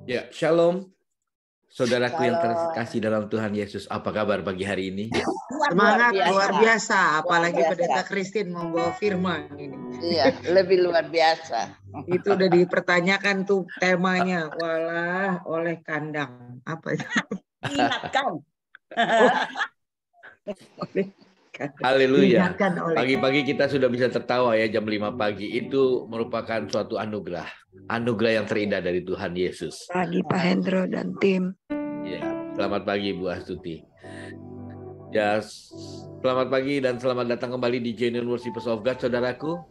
Ya, shalom. Saudaraku yang terkasih dalam Tuhan Yesus, apa kabar pagi hari ini? Semangat luar biasa, apalagi Pendeta Christine membawa firman ini. Iya, lebih luar biasa. Itu udah dipertanyakan tuh temanya, walah oleh kandang. Apa itu? Ingatkan. Haleluya. Pagi-pagi kita sudah bisa tertawa ya, jam 5 pagi. Itu merupakan suatu anugerah. Anugerah yang terindah dari Tuhan Yesus. Pagi Pak Hendro dan tim. Ya, selamat pagi Bu Astuti. Ya, selamat pagi dan selamat datang kembali di Genuine Worshipers of God, saudaraku.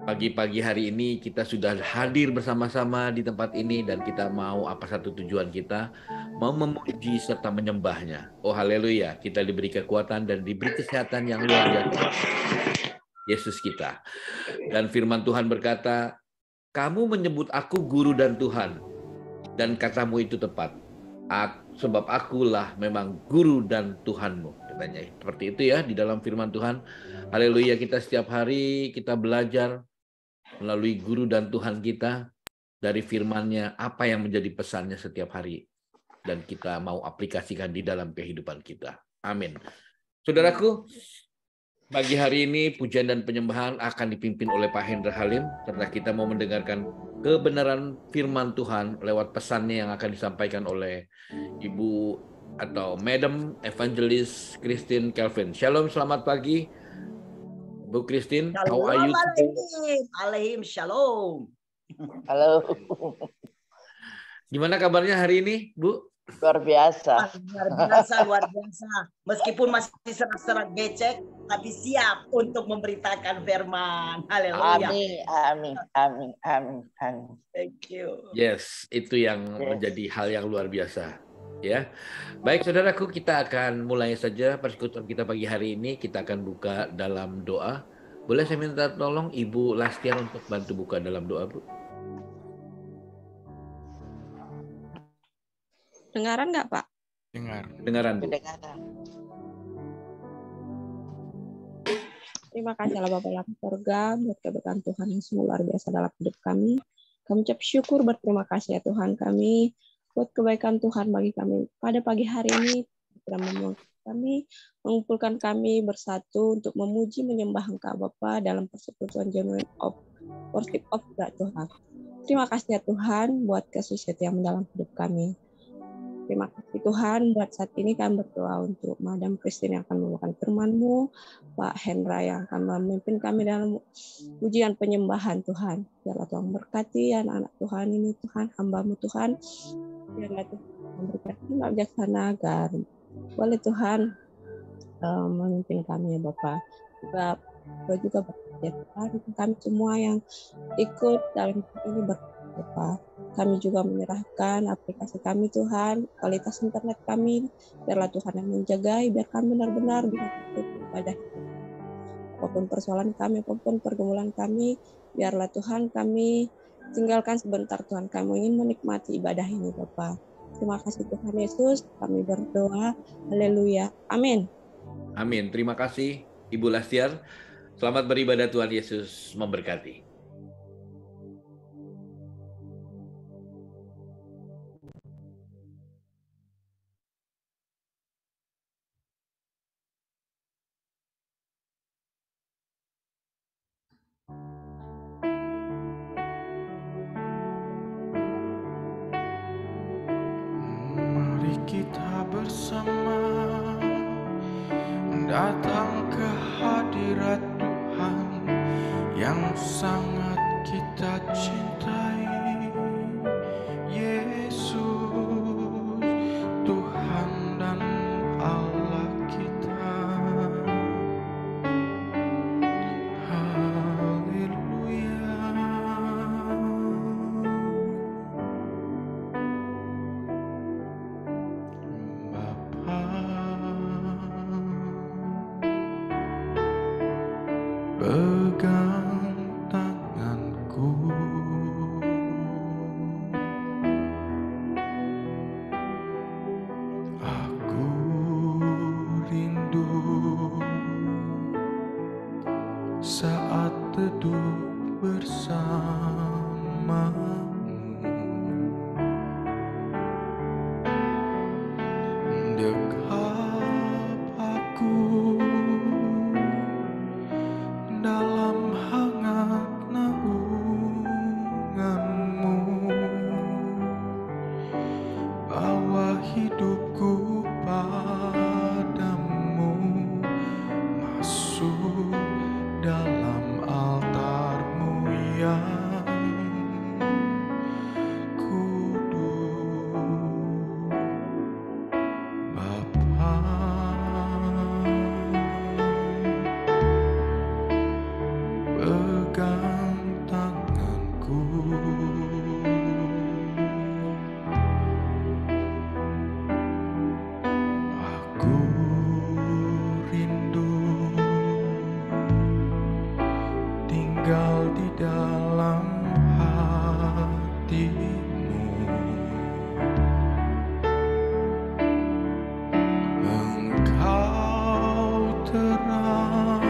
Pagi-pagi hari ini kita sudah hadir bersama-sama di tempat ini dan kita mau apa satu tujuan kita? Mau memuji serta menyembahnya. Oh haleluya, kita diberi kekuatan dan diberi kesehatan yang luar biasa. Yesus kita. Dan firman Tuhan berkata, kamu menyebut aku guru dan Tuhan. Dan katamu itu tepat. Sebab akulah memang guru dan Tuhanmu. Katanya seperti itu ya di dalam firman Tuhan. Haleluya, kita setiap hari kita belajar melalui guru dan Tuhan kita dari firman-Nya apa yang menjadi pesannya setiap hari dan kita mau aplikasikan di dalam kehidupan kita. Amin. Saudaraku, pagi hari ini pujian dan penyembahan akan dipimpin oleh Pak Hendra Halim serta kita mau mendengarkan kebenaran firman Tuhan lewat pesannya yang akan disampaikan oleh Ibu atau Madam Evangelist Christine Kelvin. Shalom, selamat pagi. Bu Christine, how are you today? Alaihim shalom. Halo. Gimana kabarnya hari ini, Bu? Luar biasa. Luar biasa. Meskipun masih serak-serak becek, tapi siap untuk memberitakan firman. Haleluya. Amin. Thank you. Yes, itu yang menjadi hal yang luar biasa. Ya, baik saudaraku, kita akan mulai saja persekutuan kita pagi hari ini. Kita akan buka dalam doa. Boleh saya minta tolong Ibu Lastiar untuk bantu buka dalam doa, Bu? Dengaran nggak, Pak? Dengaran, Bu. Terima kasih Allah Bapa dalam surga buat keberkahan Tuhan yang sungguh luar biasa dalam hidup kami. Kami ucap syukur berterima kasih ya Tuhan kami buat kebaikan Tuhan bagi kami. Pada pagi hari ini telah mengumpulkan kami bersatu untuk memuji menyembah Engkau Bapa dalam persekutuan Genuine Worship of God Tuhan. Terima kasih ya Tuhan buat kasih setia yang dalam hidup kami. Terima kasih Tuhan buat saat ini kami berdoa untuk Madam Christine yang akan membawakan firman-Mu, Pak Hendra yang akan memimpin kami dalam ujian penyembahan Tuhan. Biarlah Tuhan berkati anak-anak Tuhan ini Tuhan, hamba-Mu Tuhan. Biarlah Tuhan memberikan hikmat bijaksana agar boleh Tuhan memimpin kami ya Bapak. Juga berkati Tuhan kami semua yang ikut dalam ini Bapak. Kami juga menyerahkan aplikasi kami Tuhan, kualitas internet kami, biarlah Tuhan yang menjagai, biar kami benar-benar bisa beribadah. Apapun persoalan kami, apapun pergumulan kami, biarlah Tuhan kami tinggalkan sebentar Tuhan, kami ingin menikmati ibadah ini Bapak. Terima kasih Tuhan Yesus, kami berdoa, haleluya, amin. Amin, terima kasih Ibu Lastiar. Selamat beribadah, Tuhan Yesus memberkati. Kita bersama datang ke hadirat Tuhan yang sangat kita cintai. Yesus, Tuhan dan Allah kita. Haleluya. Pegang tanganku, duduk bersamamu. Dekap aku dalam hangat naunganmu, bawa hidupku padamu, masuk dalam altarmu yang kudus. Bapa, pegang tanganku, aku rindu tinggal di dalam hatimu. Engkau terang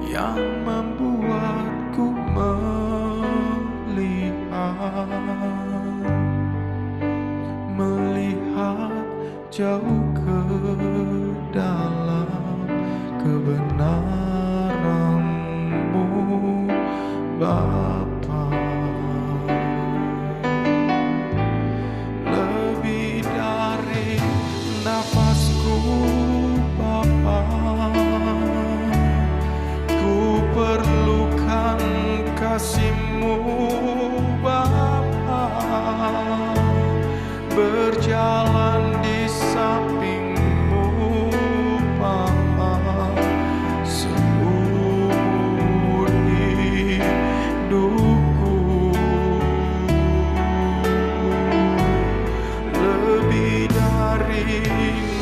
yang membuatku melihat jauh ke dalam kebenaran-Mu, Bapa. Lebih dari nafasku, Bapa, ku perlukan kasih-Mu, Bapa. Berjalan di samping-Mu, Bapa, seumur hidupku. Lebih dari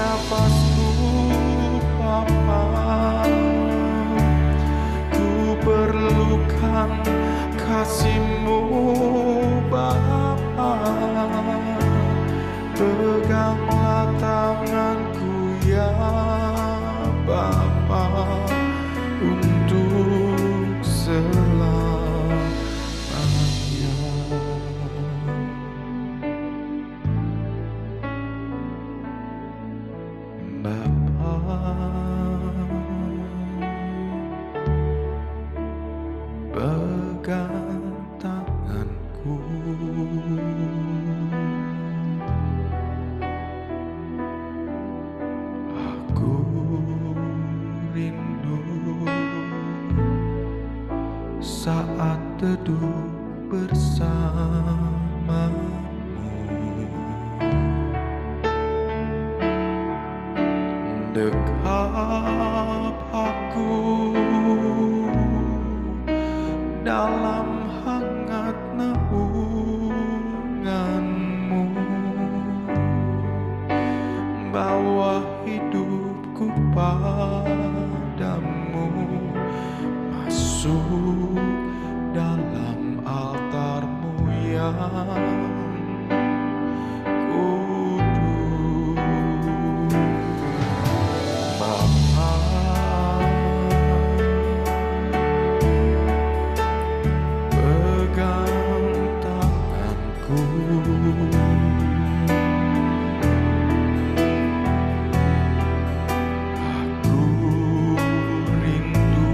nafasku, Bapa, ku perlukan kasih-Mu, Bapa. Peganglah tanganku ya Bapa untuk selamanya. Bapa, pegang tanganku, aku rindu saat duduk bersamamu. Dekap aku dalam hangat naungan-Mu, bawa hidupku padamu, masuk dalam altar-Mu yang kudus. Bapa, pegang tanganku, aku rindu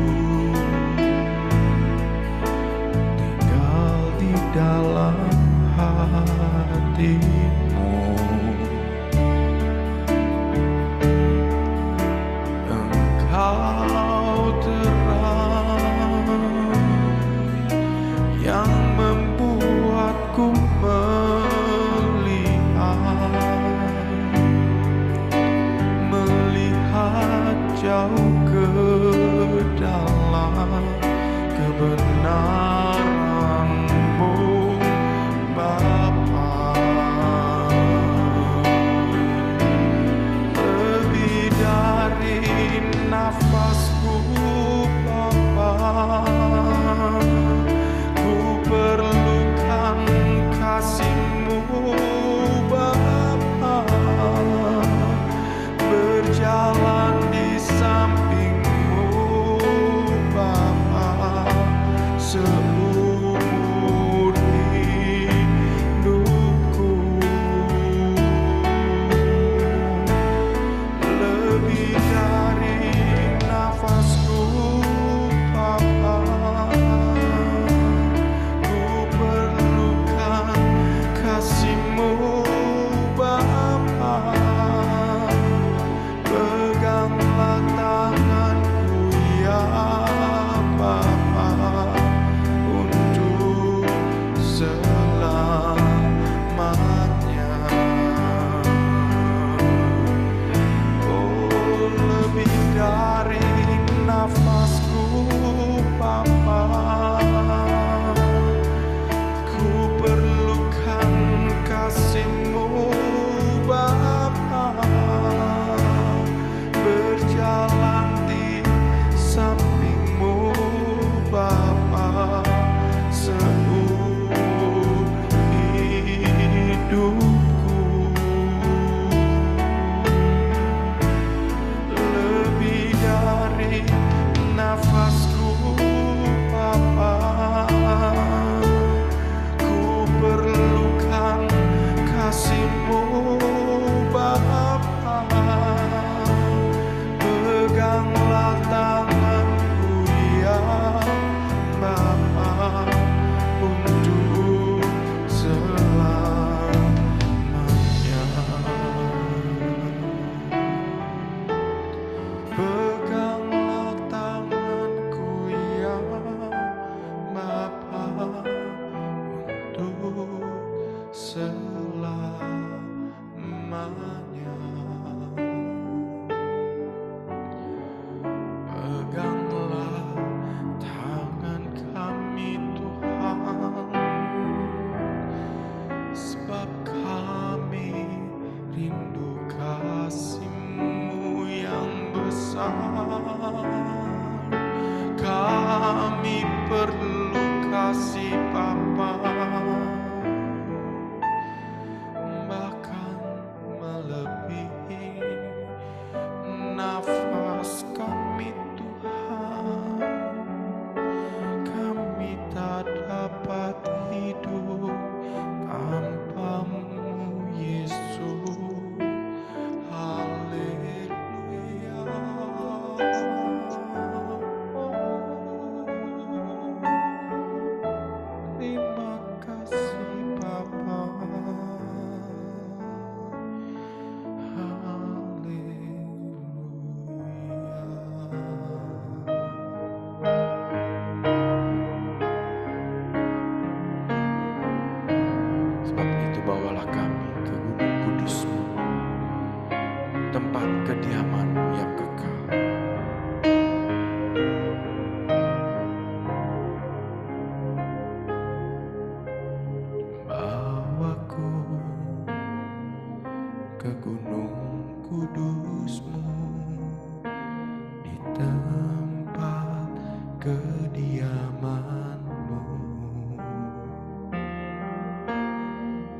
kediaman-Mu.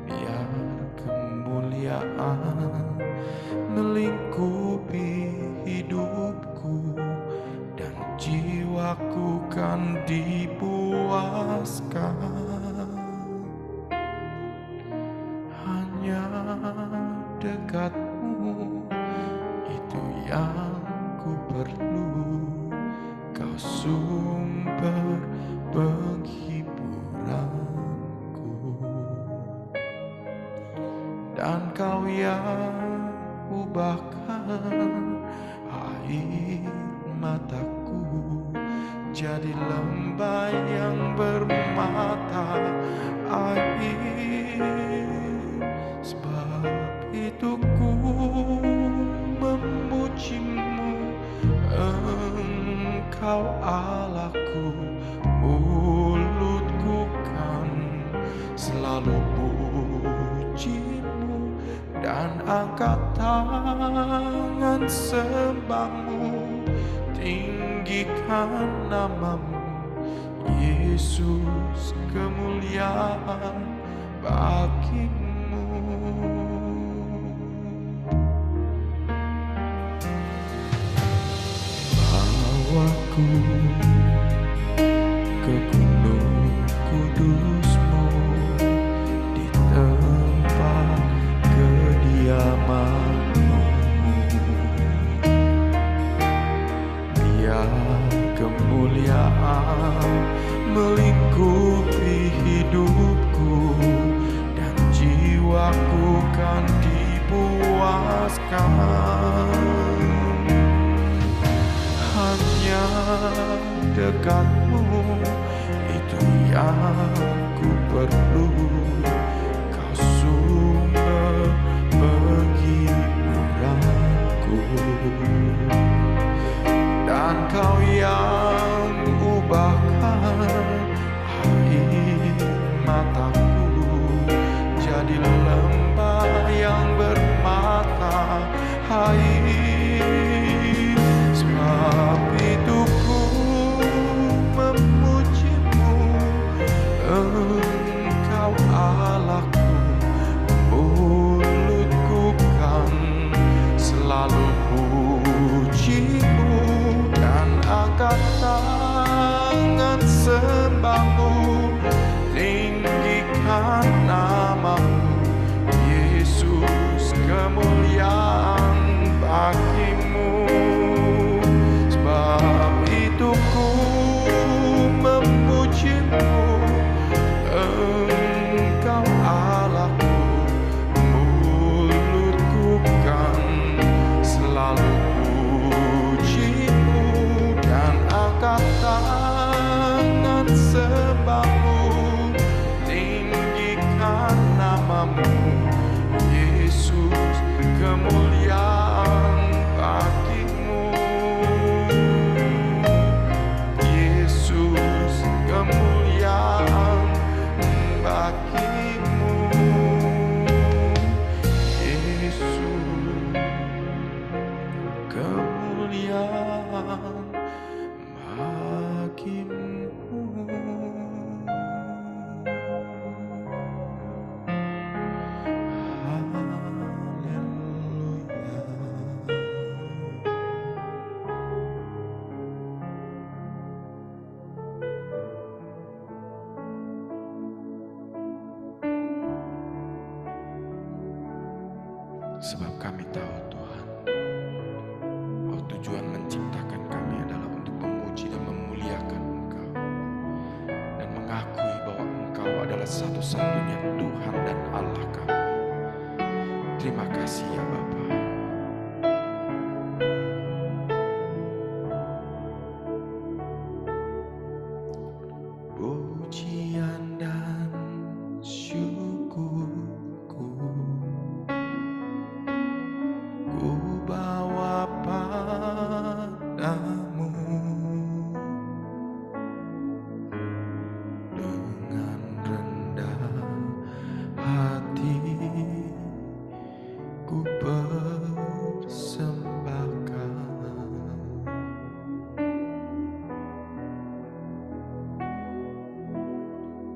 Biar kemuliaan melingkupi hidupku dan jiwaku kan dipuaskan. Hanya dekat-Mu itu yang ku perlu, Kau sumber penghiburanku, dan Kau yang ubahkan air mataku jadi lembah yang bermata air. Sebab itu ku memuji-Mu, Engkau Allahku. Mulutku kan selalu puji-Mu dan angkat tangan sembah-Mu, tinggikan nama-Mu, Yesus, kemuliaan bagi-Mu. Bawaku ke gunung kudus-Mu, di tempat kediaman-Mu. Biar kemuliaan melingkupi hidupku dan jiwaku kan dipuaskan. Hanya dekat-Mu itu yang ku perlu, Kau sumber penghiburanku, dan Kau yang ubahkan air mataku jadi lembah yang bermata air. Sebab itu ku memuji-Mu, Engkau Allahku. Mulutku kan selalu puji-Mu dan angkat tangan sembah-Mu, tinggikan nama-Mu, Yesus, kemuliaan bagi-Mu. Sebab itu ku memuji-Mu, Engkau Allahku. Mulutku kan selalu puji-Mu dan angkat tangan sembah-Mu, tinggikan nama-Mu, Yesus, kemuliaan bagi-Mu. Yesus, kemuliaan bagi-Mu. Yesus, kemuliaan bagi-Mu. Sebab kami tahu Tuhan, bahwa tujuan menciptakan kami adalah untuk memuji dan memuliakan Engkau, dan mengakui bahwa Engkau adalah satu-satunya Tuhan dan Allah kami. Terima kasih ya Bapa. Pujian dan syukurku ku bawa padamu, dengan rendah hati ku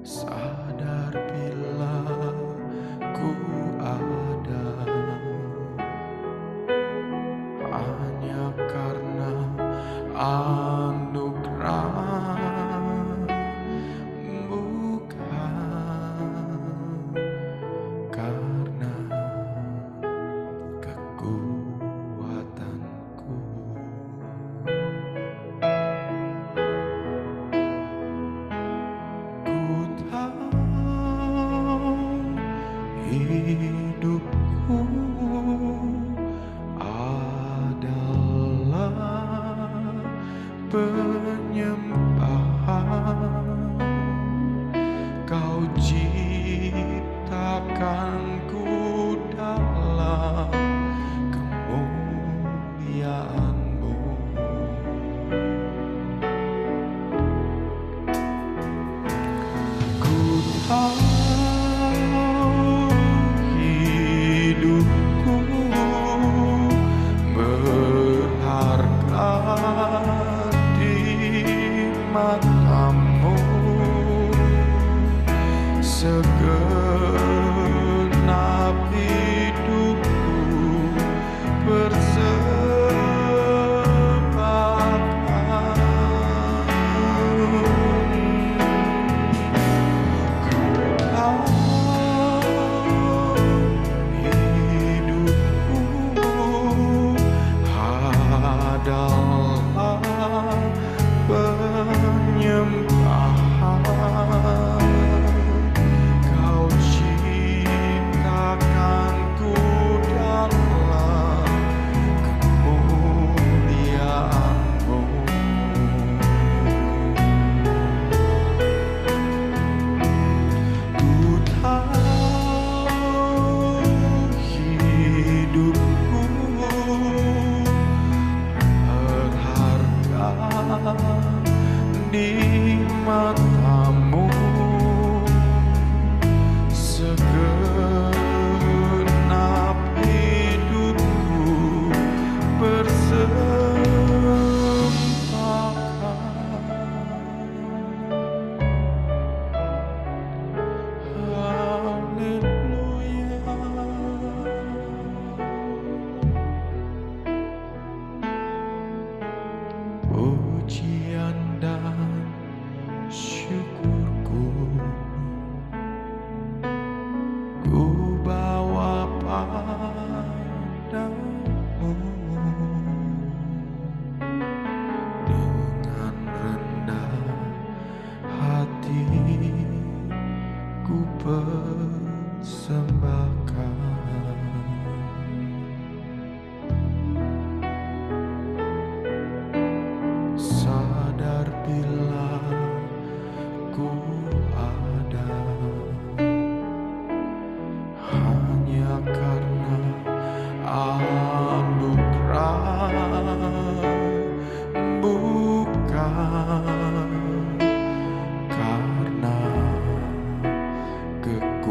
sadar bila ku ada hanya karena anugerah, bukan karena kekuatanku. Ku tahu hidupku adalah penyembahan. Kau ciptakanku dalam kemuliaan-Mu. Ku tahu hidupku berharga di mata-Mu. Segenap hidupku persembahkan. Ku tahu hidupku adalah penyembahan. Kau ciptakanku dalam kemuliaan-Mu. Ku tahu hidupku berharga di mata-Mu. Segenap hidupku persembahkan. Haleluya. Pujian dan syukurku ku bawa padamu dengan rendah hati, ku persembahkan. Sadar bila ku ada hanya karena anugerah, bukan karena kekuatan.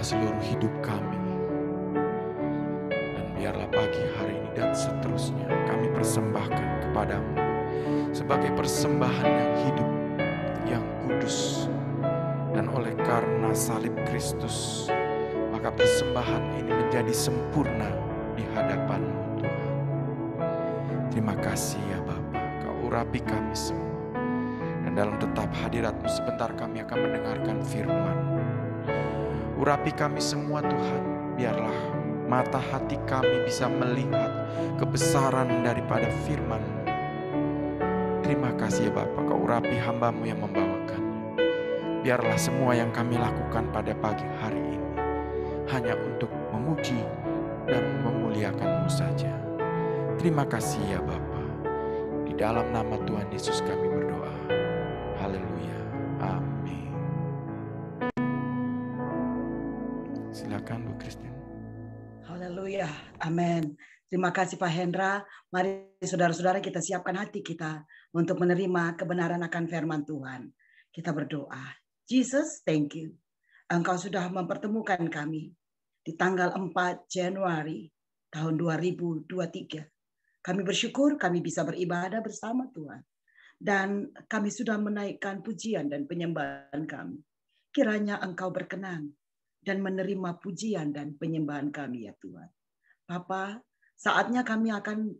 Berkatilah seluruh hidup kami. Dan biarlah pagi hari ini dan seterusnya kami persembahkan kepadamu sebagai persembahan yang hidup, yang kudus. Dan oleh karena salib Kristus, maka persembahan ini menjadi sempurna di hadapan-Mu, Tuhan. Terima kasih ya Bapa, Kau urapi kami semua. Dan dalam tetap hadirat-Mu sebentar kami akan mendengarkan firman. Urapi kami semua Tuhan, biarlah mata hati kami bisa melihat kebesaran daripada firman-Mu. Terima kasih ya Bapa, Kau urapi hamba-Mu yang membawakannya. Biarlah semua yang kami lakukan pada pagi hari ini hanya untuk memuji dan memuliakan-Mu saja. Terima kasih ya Bapa. Di dalam nama Tuhan Yesus kami berdoa. Haleluya. Amin. Silakan Bu Christine. Haleluya. Amin. Terima kasih Pak Hendra. Mari saudara-saudara kita siapkan hati kita untuk menerima kebenaran akan firman Tuhan. Kita berdoa. Jesus, thank you. Engkau sudah mempertemukan kami di tanggal 4 Januari tahun 2023. Kami bersyukur kami bisa beribadah bersama Tuhan. Dan kami sudah menaikkan pujian dan penyembahan kami. Kiranya Engkau berkenan dan menerima pujian dan penyembahan kami ya Tuhan. Bapa, saatnya kami akan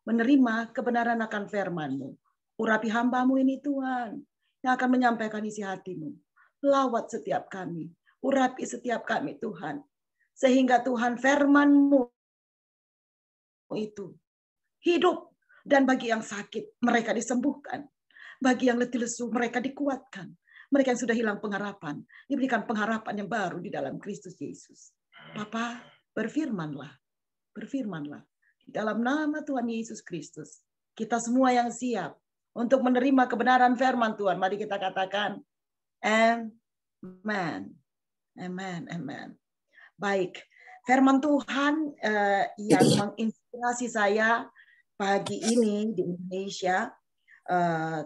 menerima kebenaran akan firman-Mu. Urapi hamba-Mu ini Tuhan, yang akan menyampaikan isi hati-Mu. Lawat setiap kami, urapi setiap kami Tuhan. Sehingga Tuhan firman-Mu itu hidup, dan bagi yang sakit mereka disembuhkan. Bagi yang letih lesu mereka dikuatkan. Mereka yang sudah hilang pengharapan diberikan pengharapan yang baru di dalam Kristus Yesus. Bapa, berfirmanlah. Berfirmanlah. Di dalam nama Tuhan Yesus Kristus. Kita semua yang siap untuk menerima kebenaran firman Tuhan. Mari kita katakan, amen. Amen. Amen. Baik. Firman Tuhan yang menginspirasi saya pagi ini di Indonesia,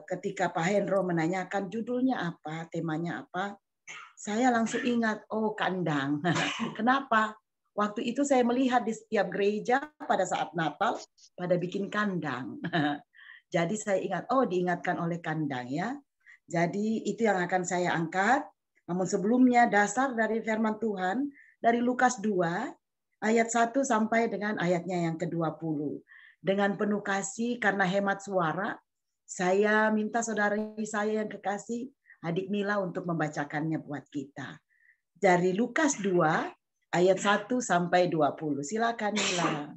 ketika Pak Hendro menanyakan judulnya apa, temanya apa, saya langsung ingat, oh kandang. Kenapa? Waktu itu saya melihat di setiap gereja pada saat Natal, pada bikin kandang. Jadi saya ingat, oh diingatkan oleh kandang ya. Jadi itu yang akan saya angkat. Namun sebelumnya dasar dari firman Tuhan, dari Lukas 2, ayat 1 sampai dengan ayatnya yang ke-20. Dengan penuh kasih karena hemat suara, saya minta saudari saya yang kekasih, adik Mila untuk membacakannya buat kita. Dari Lukas 2, ayat 1 sampai 20. Silakan Mila.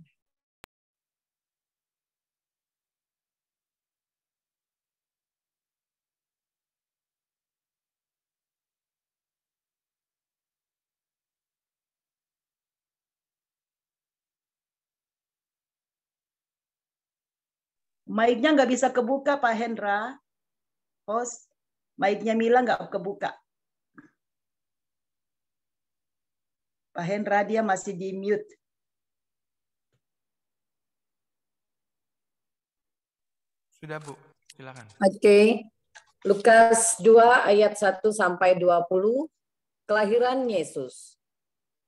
Mic-nya nggak bisa kebuka, Pak Hendra. Host, mic-nya Mila nggak kebuka. Pak Hendra, dia masih di mute. Sudah Bu, silakan. Oke. Lukas 2 ayat 1 sampai 20. Kelahiran Yesus.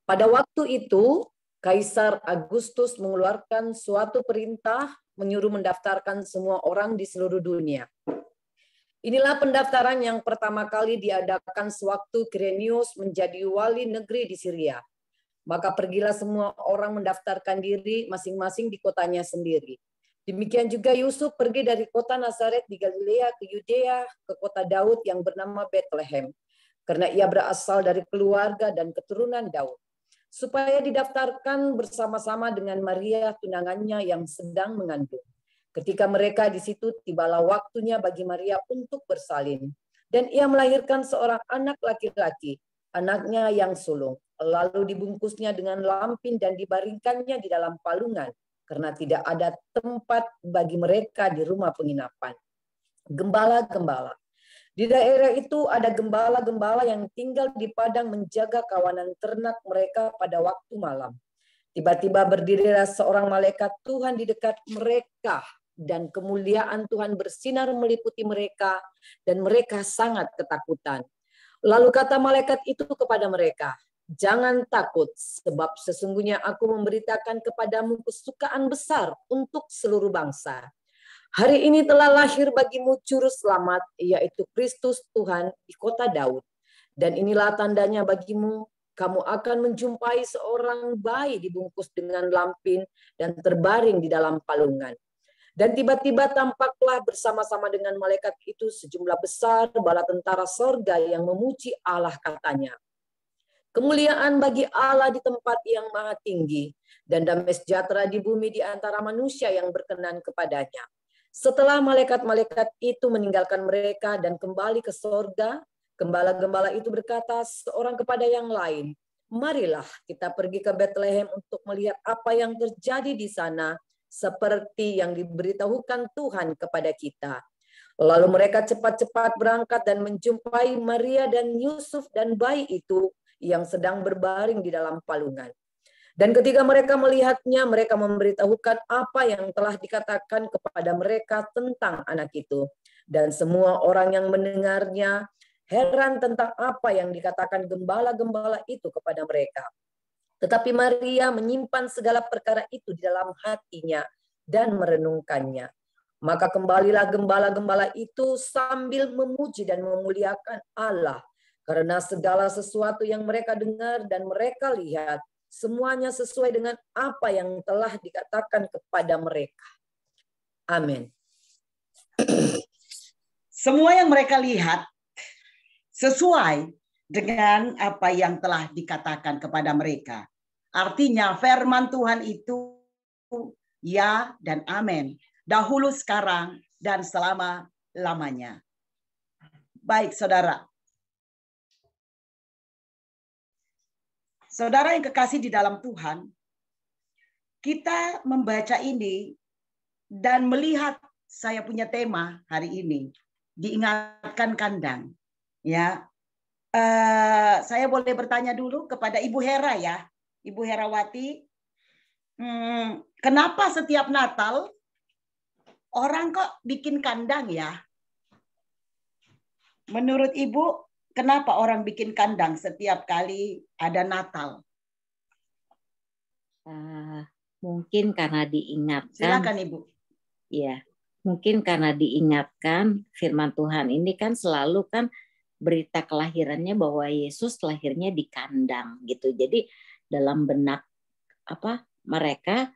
Pada waktu itu, Kaisar Agustus mengeluarkan suatu perintah menyuruh mendaftarkan semua orang di seluruh dunia. Inilah pendaftaran yang pertama kali diadakan sewaktu Quirinius menjadi wali negeri di Syria. Maka pergilah semua orang mendaftarkan diri masing-masing di kotanya sendiri. Demikian juga Yusuf pergi dari kota Nazaret di Galilea ke Yudea, ke kota Daud yang bernama Bethlehem, karena ia berasal dari keluarga dan keturunan Daud, supaya didaftarkan bersama-sama dengan Maria tunangannya yang sedang mengandung. Ketika mereka di situ, tibalah waktunya bagi Maria untuk bersalin. Dan ia melahirkan seorang anak laki-laki, anaknya yang sulung. Lalu dibungkusnya dengan lampin dan dibaringkannya di dalam palungan, karena tidak ada tempat bagi mereka di rumah penginapan. Gembala-gembala. Di daerah itu ada gembala-gembala yang tinggal di padang menjaga kawanan ternak mereka pada waktu malam. Tiba-tiba berdirilah seorang malaikat Tuhan di dekat mereka, dan kemuliaan Tuhan bersinar meliputi mereka, dan mereka sangat ketakutan. Lalu kata malaikat itu kepada mereka, Jangan takut, sebab sesungguhnya aku memberitakan kepadamu kesukaan besar untuk seluruh bangsa. Hari ini telah lahir bagimu juru selamat, yaitu Kristus Tuhan di kota Daud. Dan inilah tandanya bagimu, kamu akan menjumpai seorang bayi dibungkus dengan lampin dan terbaring di dalam palungan. Dan tiba-tiba tampaklah bersama-sama dengan malaikat itu sejumlah besar bala tentara sorga yang memuji Allah, katanya, kemuliaan bagi Allah di tempat yang maha tinggi, dan damai sejahtera di bumi di antara manusia yang berkenan kepadanya. Setelah malaikat-malaikat itu meninggalkan mereka dan kembali ke sorga, gembala-gembala itu berkata seorang kepada yang lain, marilah kita pergi ke Betlehem untuk melihat apa yang terjadi di sana, seperti yang diberitahukan Tuhan kepada kita. Lalu mereka cepat-cepat berangkat dan menjumpai Maria dan Yusuf dan bayi itu yang sedang berbaring di dalam palungan. Dan ketika mereka melihatnya, mereka memberitahukan apa yang telah dikatakan kepada mereka tentang anak itu. Dan semua orang yang mendengarnya heran tentang apa yang dikatakan gembala-gembala itu kepada mereka. Tetapi Maria menyimpan segala perkara itu di dalam hatinya dan merenungkannya. Maka kembalilah gembala-gembala itu sambil memuji dan memuliakan Allah, karena segala sesuatu yang mereka dengar dan mereka lihat, semuanya sesuai dengan apa yang telah dikatakan kepada mereka. Amin. Semua yang mereka lihat sesuai dengan apa yang telah dikatakan kepada mereka. Artinya firman Tuhan itu ya dan amin. Dahulu, sekarang, dan selama-lamanya. Baik, saudara. Saudara yang kekasih di dalam Tuhan, kita membaca ini dan melihat saya punya tema hari ini, diingatkan kandang. Ya, saya boleh bertanya dulu kepada Ibu Hera ya, Ibu Herawati, kenapa setiap Natal orang kok bikin kandang ya? Menurut Ibu, kenapa orang bikin kandang setiap kali ada Natal? Mungkin karena diingatkan. Silakan Ibu. Ya, mungkin karena diingatkan firman Tuhan ini kan selalu kan berita kelahirannya bahwa Yesus lahirnya di kandang gitu. Jadi dalam benak mereka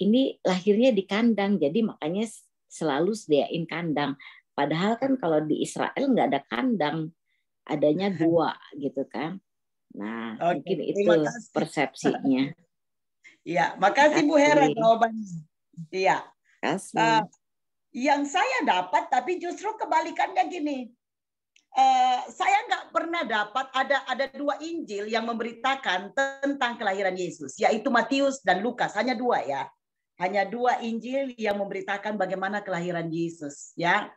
ini lahirnya di kandang. Jadi makanya selalu sediain kandang. Padahal kan kalau di Israel nggak ada kandang, adanya gua gitu kan. Nah, mungkin itu persepsinya. Iya, makasih Bu Hera jawabannya. Iya. Yang saya dapat, tapi justru kebalikannya gini. Saya nggak pernah dapat ada dua Injil yang memberitakan tentang kelahiran Yesus, yaitu Matius dan Lukas. Hanya dua ya. Hanya dua Injil yang memberitakan bagaimana kelahiran Yesus ya.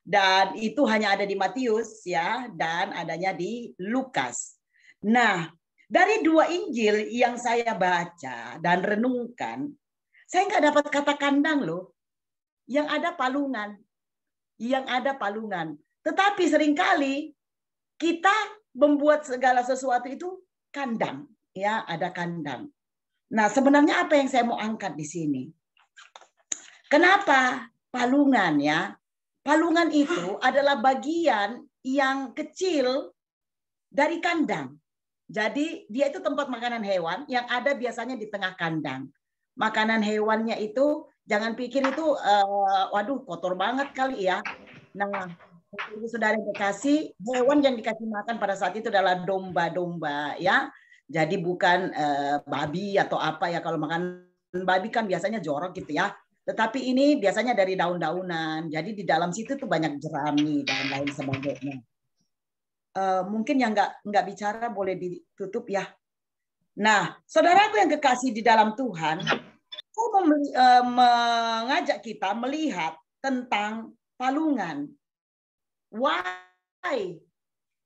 Dan itu hanya ada di Matius ya, dan adanya di Lukas. Nah, dari dua Injil yang saya baca dan renungkan, saya nggak dapat kata kandang loh. Yang ada palungan. Yang ada palungan. Tetapi seringkali kita membuat segala sesuatu itu kandang. Ya, ada kandang. Nah, sebenarnya apa yang saya mau angkat di sini? Kenapa palungan ya? Palungan itu adalah bagian yang kecil dari kandang. Jadi dia itu tempat makanan hewan yang ada biasanya di tengah kandang. Makanan hewannya itu jangan pikir itu waduh kotor banget kali ya. Nah, saudara yang dikasih, hewan yang dikasih makan pada saat itu adalah domba-domba ya. Jadi bukan babi atau apa ya. Kalau makan babi kan biasanya jorok gitu ya. Tetapi ini biasanya dari daun-daunan. Jadi di dalam situ tuh banyak jerami dan lain sebagainya. Mungkin yang nggak bicara boleh ditutup ya. Nah, saudaraku yang kekasih di dalam Tuhan, saya mau mengajak kita melihat tentang palungan. Why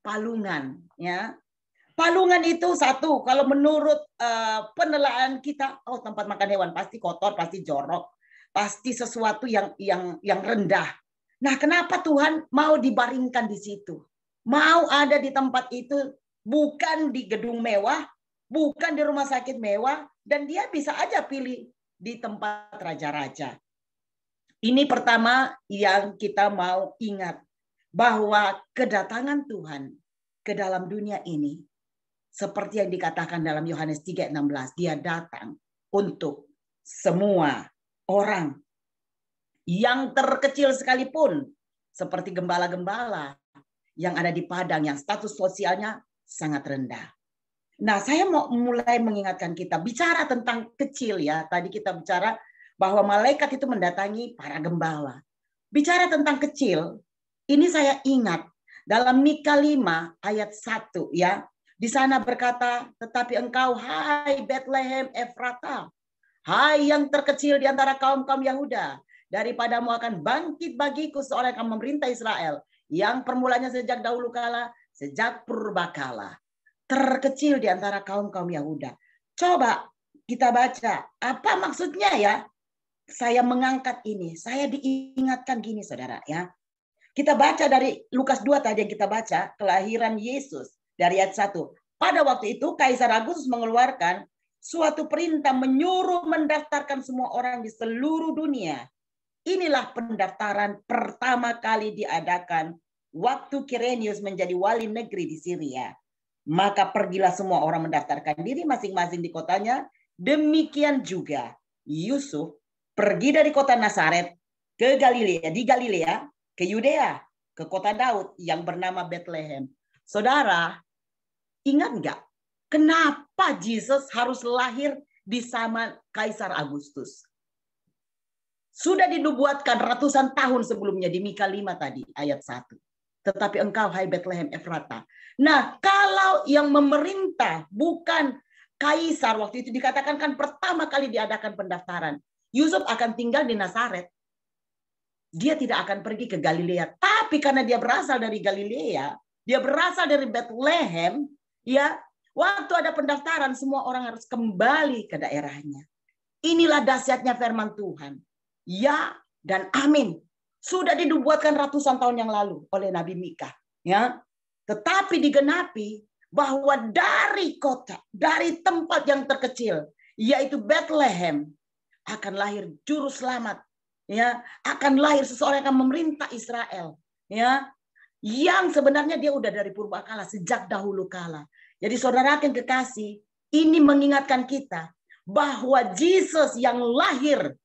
palungan? Ya, palungan itu satu. Kalau menurut penelaahan kita, oh tempat makan hewan pasti kotor, pasti jorok. Pasti sesuatu yang rendah. Nah, kenapa Tuhan mau dibaringkan di situ? Mau ada di tempat itu bukan di gedung mewah, bukan di rumah sakit mewah, dan dia bisa aja pilih di tempat raja-raja. Ini pertama yang kita mau ingat, bahwa kedatangan Tuhan ke dalam dunia ini, seperti yang dikatakan dalam Yohanes 3:16, dia datang untuk semua orang, yang terkecil sekalipun, seperti gembala-gembala yang ada di padang, yang status sosialnya sangat rendah. Nah, saya mau mulai mengingatkan kita, bicara tentang kecil ya. Tadi kita bicara bahwa malaikat itu mendatangi para gembala. Bicara tentang kecil, ini saya ingat dalam Mika 5 ayat 1 ya. Di sana berkata, tetapi engkau, hai Bethlehem Efrata, hai yang terkecil di antara kaum-kaum Yahuda, daripadamu akan bangkit bagiku seorang yang akan memerintah Israel, yang permulanya sejak dahulu kala, sejak purbakala. Terkecil di antara kaum-kaum Yahuda. Coba kita baca, apa maksudnya ya? Saya mengangkat ini, saya diingatkan gini saudara ya. Kita baca dari Lukas 2 tadi yang kita baca, kelahiran Yesus dari ayat 1. Pada waktu itu Kaisar Agustus mengeluarkan suatu perintah menyuruh mendaftarkan semua orang di seluruh dunia. Inilah pendaftaran pertama kali diadakan waktu Kirenius menjadi wali negeri di Syria. Maka pergilah semua orang mendaftarkan diri masing-masing di kotanya. Demikian juga Yusuf pergi dari kota Nazaret ke Galilea, di Galilea, ke Yudea, ke kota Daud yang bernama Bethlehem. Saudara, ingat nggak? Kenapa Yesus harus lahir di zaman Kaisar Agustus? Sudah dinubuatkan ratusan tahun sebelumnya di Mika 5 tadi, ayat 1. Tetapi engkau, hai Bethlehem Efrata. Nah, kalau yang memerintah bukan Kaisar, waktu itu dikatakan kan pertama kali diadakan pendaftaran. Yusuf akan tinggal di Nazaret. Dia tidak akan pergi ke Galilea. Tapi karena dia berasal dari Galilea, dia berasal dari Bethlehem, ya, waktu ada pendaftaran semua orang harus kembali ke daerahnya. Inilah dahsyatnya firman Tuhan. Ya dan amin. Sudah dinubuatkan ratusan tahun yang lalu oleh Nabi Mika, ya. Tetapi digenapi bahwa dari kota, dari tempat yang terkecil, yaitu Bethlehem, akan lahir juru selamat, ya. Akan lahir seseorang yang akan memerintah Israel, ya. Yang sebenarnya dia udah dari purbakala, sejak dahulu kala. Jadi saudara yang kekasih, ini mengingatkan kita bahwa Yesus yang lahir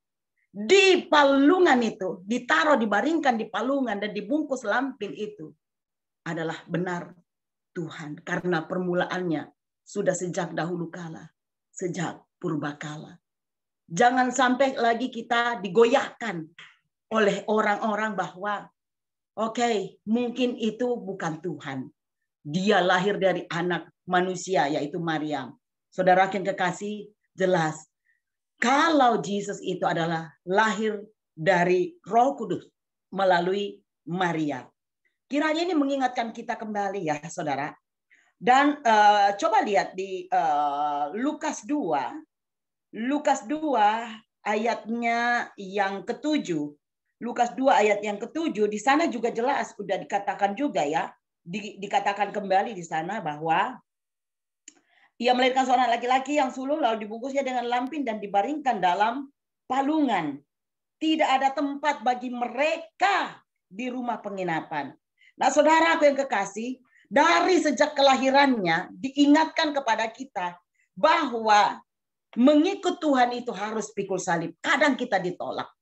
di palungan itu, ditaruh, dibaringkan di palungan dan dibungkus lampin itu adalah benar Tuhan. Karena permulaannya sudah sejak dahulu kala, sejak purbakala. Jangan sampai lagi kita digoyahkan oleh orang-orang bahwa oke, mungkin itu bukan Tuhan. Dia lahir dari anak manusia, yaitu Maryam. Saudara yang kekasih, jelas. Kalau Yesus itu adalah lahir dari Roh Kudus melalui Maria. Kiranya ini mengingatkan kita kembali ya saudara. Dan coba lihat di Lukas 2. Lukas 2 ayatnya yang ke-7. Lukas 2 ayat yang ke-7 di sana juga jelas sudah dikatakan juga ya. Dikatakan kembali di sana bahwa ia melahirkan seorang laki-laki yang sulung lalu dibungkusnya dengan lampin dan dibaringkan dalam palungan. Tidak ada tempat bagi mereka di rumah penginapan. Nah, saudara aku yang kekasih, dari sejak kelahirannya diingatkan kepada kita bahwa mengikut Tuhan itu harus pikul salib. Kadang kita ditolak.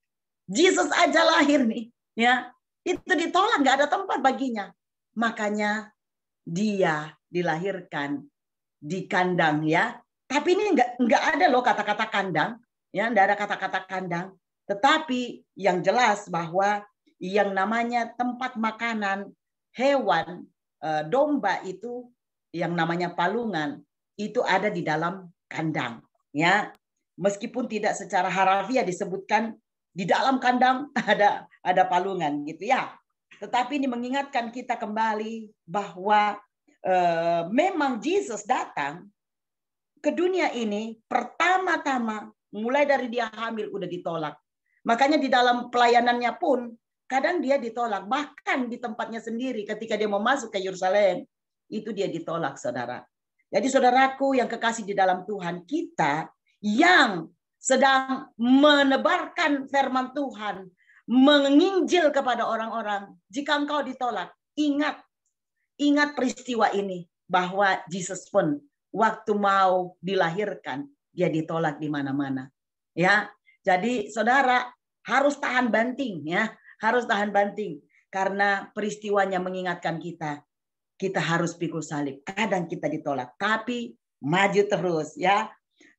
Yesus aja lahir nih, ya. Itu ditolak, nggak ada tempat baginya. Makanya dia dilahirkan di kandang ya. Tapi ini enggak ada loh kata-kata kandang, ya, enggak ada kata-kata kandang. Tetapi yang jelas bahwa yang namanya tempat makanan hewan domba itu yang namanya palungan itu ada di dalam kandang, ya. Meskipun tidak secara harafiah disebutkan di dalam kandang ada palungan gitu ya. Tetapi ini mengingatkan kita kembali bahwa memang Yesus datang ke dunia ini pertama-tama mulai dari dia hamil udah ditolak. Makanya di dalam pelayanannya pun kadang dia ditolak. Bahkan di tempatnya sendiri ketika dia mau masuk ke Yerusalem. itu dia ditolak, saudara. Jadi saudaraku yang kekasih di dalam Tuhan, kita yang sedang menebarkan firman Tuhan, menginjil kepada orang-orang, jika engkau ditolak, ingat peristiwa ini, bahwa Yesus pun waktu mau dilahirkan, dia ditolak di mana-mana. Ya, jadi saudara harus tahan banting, ya, harus tahan banting, karena peristiwanya mengingatkan kita harus pikul salib. Kadang kita ditolak, tapi maju terus, ya.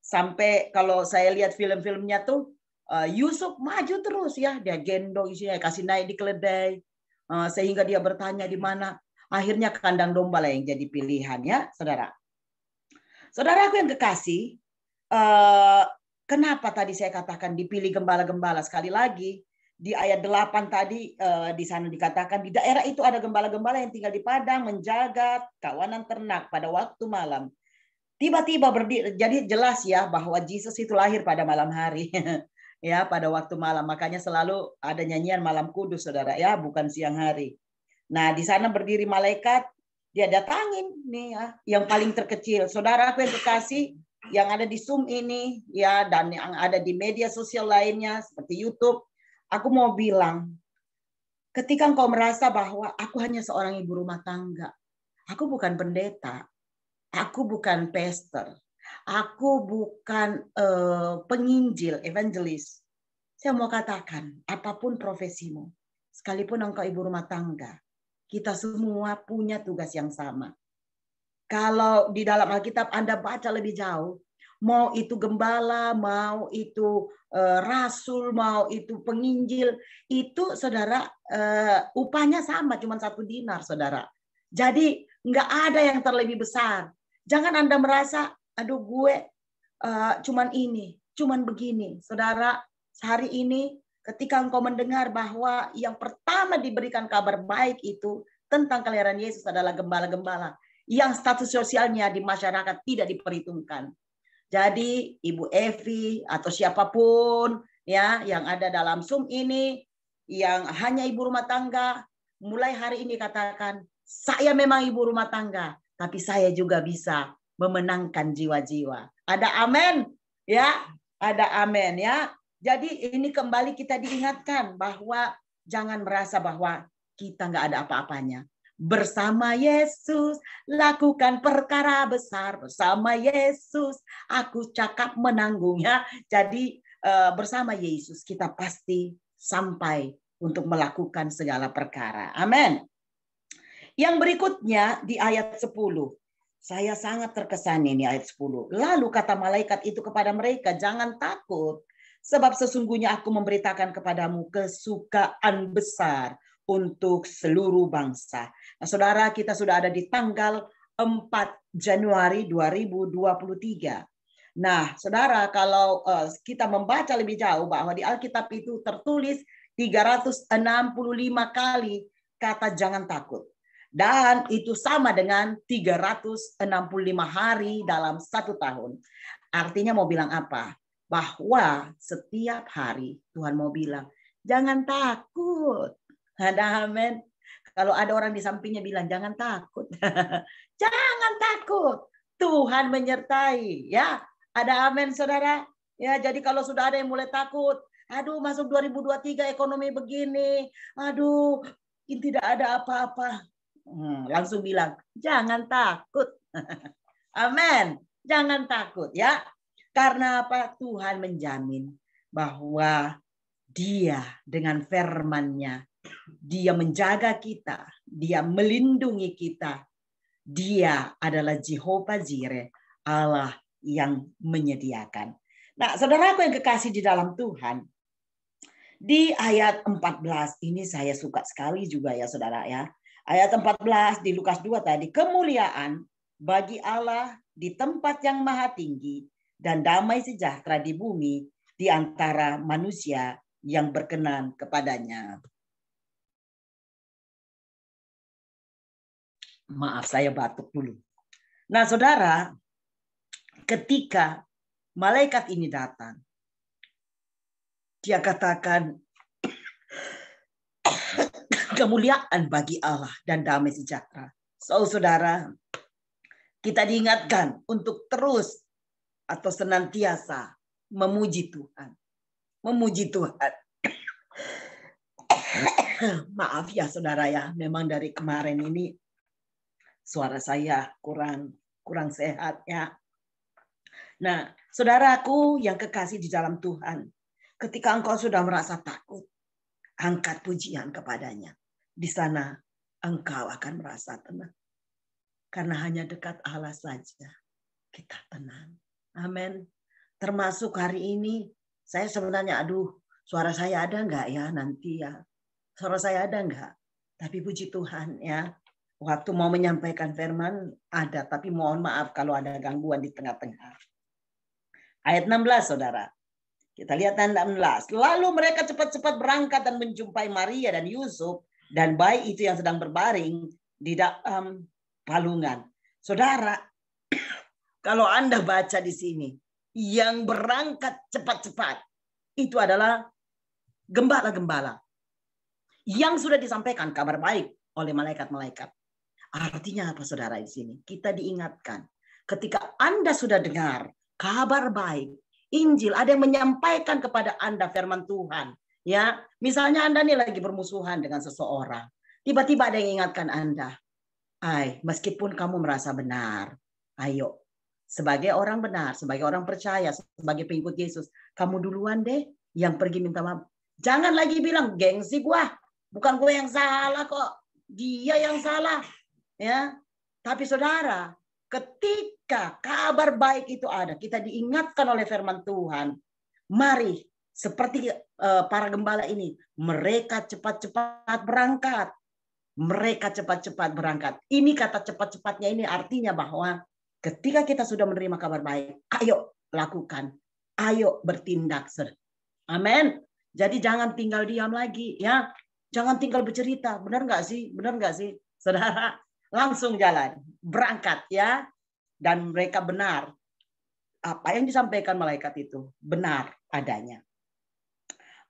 Sampai kalau saya lihat film-filmnya tuh, Yusuf maju terus, ya, dia gendong isinya, kasih naik di keledai, sehingga dia bertanya di mana. Akhirnya kandang domba lah yang jadi pilihan, ya, saudara. Saudaraku yang kekasih, kenapa tadi saya katakan dipilih gembala-gembala? Sekali lagi, di ayat 8 tadi di sana dikatakan di daerah itu ada gembala-gembala yang tinggal di padang menjaga kawanan ternak pada waktu malam. Tiba-tiba berdiri, jadi jelas ya bahwa Yesus itu lahir pada malam hari. Ya, pada waktu malam. Makanya selalu ada nyanyian malam kudus, saudara, ya, bukan siang hari. Nah, di sana berdiri malaikat, dia datangin nih, ya, yang paling terkecil. Saudara aku yang kekasih, yang ada di Zoom ini, ya, dan yang ada di media sosial lainnya seperti YouTube, aku mau bilang, ketika engkau merasa bahwa aku hanya seorang ibu rumah tangga, aku bukan pendeta, aku bukan pastor, aku bukan penginjil, evangelis. Saya mau katakan, apapun profesimu, sekalipun engkau ibu rumah tangga, kita semua punya tugas yang sama. Kalau di dalam Alkitab Anda baca lebih jauh, mau itu gembala, mau itu rasul, mau itu penginjil, itu saudara upahnya sama, cuma 1 dinar, saudara. Jadi nggak ada yang terlebih besar. Jangan Anda merasa, aduh gue cuman ini, cuman begini. Saudara, hari ini ketika engkau mendengar bahwa yang pertama diberikan kabar baik itu tentang kelahiran Yesus adalah gembala-gembala yang status sosialnya di masyarakat tidak diperhitungkan. Jadi Ibu Evi atau siapapun ya yang ada dalam Zoom ini yang hanya ibu rumah tangga, mulai hari ini katakan, saya memang ibu rumah tangga, tapi saya juga bisa memenangkan jiwa-jiwa. Ada amin? Ya, ada amin ya. Jadi ini kembali kita diingatkan bahwa jangan merasa bahwa kita nggak ada apa-apanya. Bersama Yesus lakukan perkara besar. Bersama Yesus aku cakap menanggungnya. Jadi bersama Yesus kita pasti sampai untuk melakukan segala perkara. Amin. Yang berikutnya di ayat 10. Saya sangat terkesan ini ayat 10. Lalu kata malaikat itu kepada mereka, jangan takut. Sebab sesungguhnya aku memberitakan kepadamu kesukaan besar untuk seluruh bangsa. Nah, saudara, kita sudah ada di tanggal 4 Januari 2023. Nah, saudara, kalau kita membaca lebih jauh bahwa di Alkitab itu tertulis 365 kali kata jangan takut. Dan itu sama dengan 365 hari dalam 1 tahun. Artinya mau bilang apa? Bahwa setiap hari Tuhan mau bilang, jangan takut. Ada amin. Kalau ada orang di sampingnya bilang, jangan takut. Jangan takut. Tuhan menyertai. Ya, ada amin saudara. Ya, jadi kalau sudah ada yang mulai takut, aduh masuk 2023 ekonomi begini, aduh tidak ada apa-apa. Langsung bilang, jangan takut. Amin. Jangan takut ya. Karena apa? Tuhan menjamin bahwa Dia dengan firman-Nya, Dia menjaga kita, Dia melindungi kita. Dia adalah Jehovah Jireh, Allah yang menyediakan. Nah, saudaraku yang kekasih di dalam Tuhan, di ayat 14 ini saya suka sekali juga ya saudara ya. Ayat 14 di Lukas 2 tadi, kemuliaan bagi Allah di tempat yang maha tinggi dan damai sejahtera di bumi di antara manusia yang berkenan kepadanya. Maaf, saya batuk dulu. Nah, saudara, ketika malaikat ini datang, dia katakan, kemuliaan bagi Allah dan damai sejahtera. Saudara, kita diingatkan untuk terus atau senantiasa memuji Tuhan. Memuji Tuhan. Maaf ya saudara ya, memang dari kemarin ini suara saya kurang sehat ya. Nah, saudaraku yang kekasih di dalam Tuhan, ketika engkau sudah merasa takut, angkat pujian kepadanya. Di sana engkau akan merasa tenang. Karena hanya dekat Allah saja kita tenang. Amin. Termasuk hari ini, saya sebenarnya suara saya ada enggak ya nanti ya? Suara saya ada enggak? Tapi puji Tuhan ya. Waktu mau menyampaikan firman ada, tapi mohon maaf kalau ada gangguan di tengah-tengah. Ayat 16 saudara. Kita lihat ayat 16. Lalu mereka cepat-cepat berangkat dan menjumpai Maria dan Yusuf dan bayi itu yang sedang berbaring di dalam palungan. Saudara, kalau Anda baca di sini, yang berangkat cepat-cepat itu adalah gembala-gembala yang sudah disampaikan kabar baik oleh malaikat-malaikat. Artinya apa saudara di sini? Kita diingatkan ketika Anda sudah dengar kabar baik, Injil, ada yang menyampaikan kepada Anda firman Tuhan. Ya, misalnya Anda nih lagi bermusuhan dengan seseorang. Tiba-tiba ada yang ingatkan Anda. Meskipun kamu merasa benar, ayo. Sebagai orang benar, sebagai orang percaya, sebagai pengikut Yesus, kamu duluan deh yang pergi minta maaf. Jangan lagi bilang, gengsi gua. Bukan gue yang salah kok. Dia yang salah. Ya, tapi saudara, ketika kabar baik itu ada, kita diingatkan oleh firman Tuhan. Mari, seperti para gembala ini, mereka cepat-cepat berangkat. Mereka cepat-cepat berangkat. Ini kata cepat-cepatnya ini artinya bahwa ketika kita sudah menerima kabar baik, ayo lakukan. Ayo bertindak. Amin. Jadi jangan tinggal diam lagi ya. Jangan tinggal bercerita. Benar nggak sih? Benar nggak sih? Saudara, langsung jalan. Berangkat ya. Dan mereka benar. Apa yang disampaikan malaikat itu benar adanya.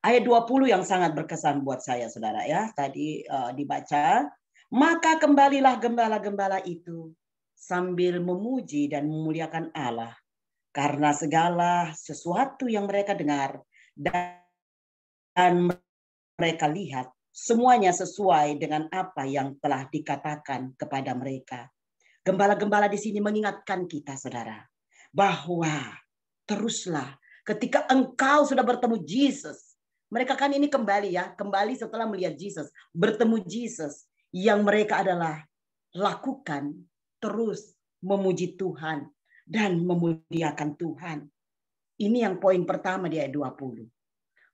Ayat 20 yang sangat berkesan buat saya, saudara ya. Tadi dibaca. Maka kembalilah gembala-gembala itu sambil memuji dan memuliakan Allah. Karena segala sesuatu yang mereka dengar dan mereka lihat, semuanya sesuai dengan apa yang telah dikatakan kepada mereka. Gembala-gembala di sini mengingatkan kita, saudara, bahwa teruslah ketika engkau sudah bertemu Yesus. Mereka kan ini kembali ya, kembali setelah melihat Yesus, bertemu Yesus. Yang mereka adalah lakukan terus memuji Tuhan dan memuliakan Tuhan. Ini yang poin pertama di ayat 20.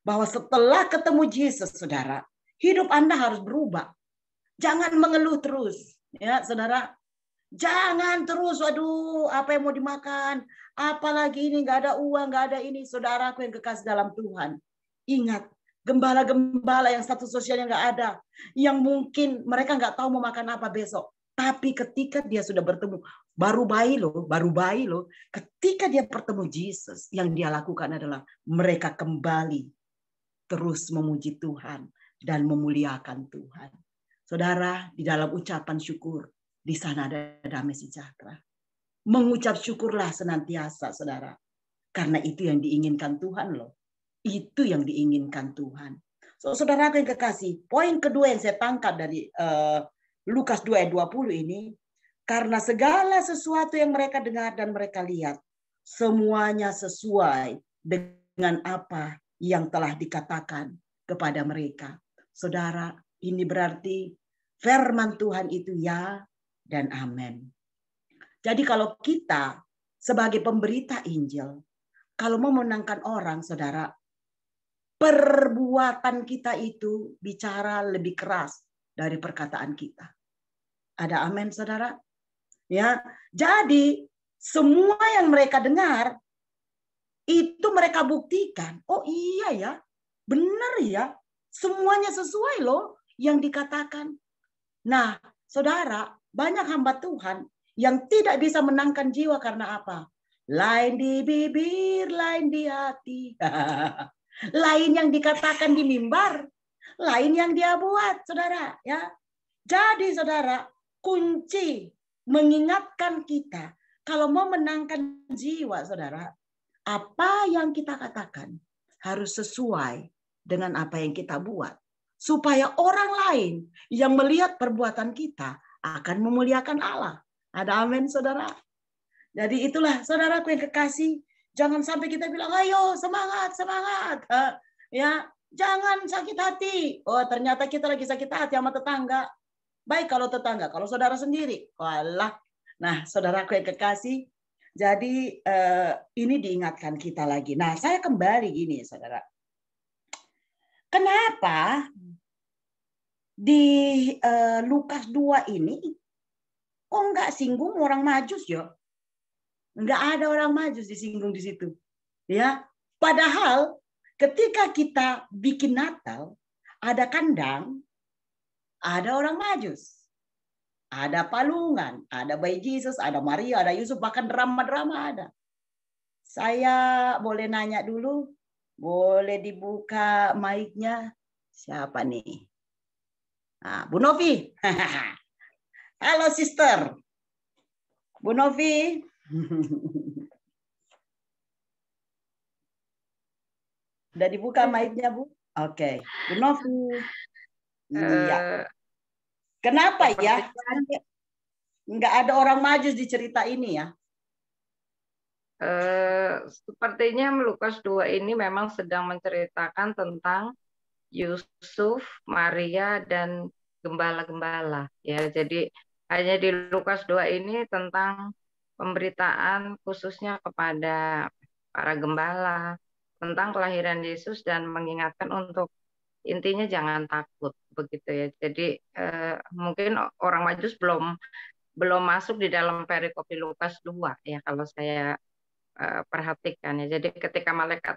Bahwa setelah ketemu Yesus, saudara, hidup Anda harus berubah. Jangan mengeluh terus. Ya, saudara. Jangan terus, waduh, apa yang mau dimakan? Apalagi ini, nggak ada uang, nggak ada ini. Saudaraku yang kekasih dalam Tuhan. Ingat, gembala-gembala yang status sosialnya nggak ada. Yang mungkin mereka nggak tahu mau makan apa besok. Tapi ketika dia sudah bertemu, baru bayi loh. Ketika dia bertemu Yesus, yang dia lakukan adalah mereka kembali terus memuji Tuhan dan memuliakan Tuhan. Saudara, di dalam ucapan syukur, di sana ada damai sejahtera. Mengucap syukurlah senantiasa, saudara. Karena itu yang diinginkan Tuhan loh. Itu yang diinginkan Tuhan. So, saudara yang kekasih, poin kedua yang saya tangkap dari Lukas 2 ayat 20 ini, karena segala sesuatu yang mereka dengar dan mereka lihat, semuanya sesuai dengan apa yang telah dikatakan kepada mereka. Saudara, ini berarti firman Tuhan itu ya dan amin. Jadi kalau kita sebagai pemberita Injil, kalau mau menangkan orang, saudara, perbuatan kita itu bicara lebih keras dari perkataan kita. Ada amin, saudara? Ya, jadi semua yang mereka dengar itu mereka buktikan. Oh iya ya, benar ya, semuanya sesuai loh yang dikatakan. Nah, saudara, banyak hamba Tuhan yang tidak bisa menangkan jiwa karena apa? Lain di bibir, lain di hati. Lain yang dikatakan di mimbar, lain yang dia buat, saudara. Ya, jadi saudara, kunci mengingatkan kita kalau mau menangkan jiwa, saudara, apa yang kita katakan harus sesuai dengan apa yang kita buat. Supaya orang lain yang melihat perbuatan kita akan memuliakan Allah. Ada amin, saudara? Jadi itulah, saudaraku yang kekasih, jangan sampai kita bilang, ayo semangat, semangat. Ya, jangan sakit hati. Oh, ternyata kita lagi sakit hati sama tetangga. Baik kalau tetangga, kalau saudara sendiri. Walah. Nah, saudaraku yang kekasih, jadi ini diingatkan kita lagi. Nah, saya kembali gini, saudara. Kenapa di Lukas 2 ini kok nggak singgung orang Majus ya? Nggak ada orang Majus disinggung di situ. Ya, padahal ketika kita bikin Natal, ada kandang, ada orang Majus. Ada palungan, ada bayi Yesus, ada Maria, ada Yusuf, bahkan drama-drama ada. Saya boleh nanya dulu, boleh dibuka mic-nya? Siapa nih? Nah, Bu Novi. Halo, sister. Bu Novi. Udah dibuka mic-nya, Bu? Oke. Bu Novi. Iya. Kenapa ya? Nggak ada orang Majus di cerita ini ya? Sepertinya Lukas 2 ini memang sedang menceritakan tentang Yusuf, Maria, dan gembala-gembala. Ya, jadi hanya di Lukas 2 ini tentang pemberitaan khususnya kepada para gembala tentang kelahiran Yesus dan mengingatkan untuk intinya jangan takut begitu ya. Jadi mungkin orang Majus belum masuk di dalam perikop di Lukas 2 ya kalau saya perhatikan ya. Jadi ketika malaikat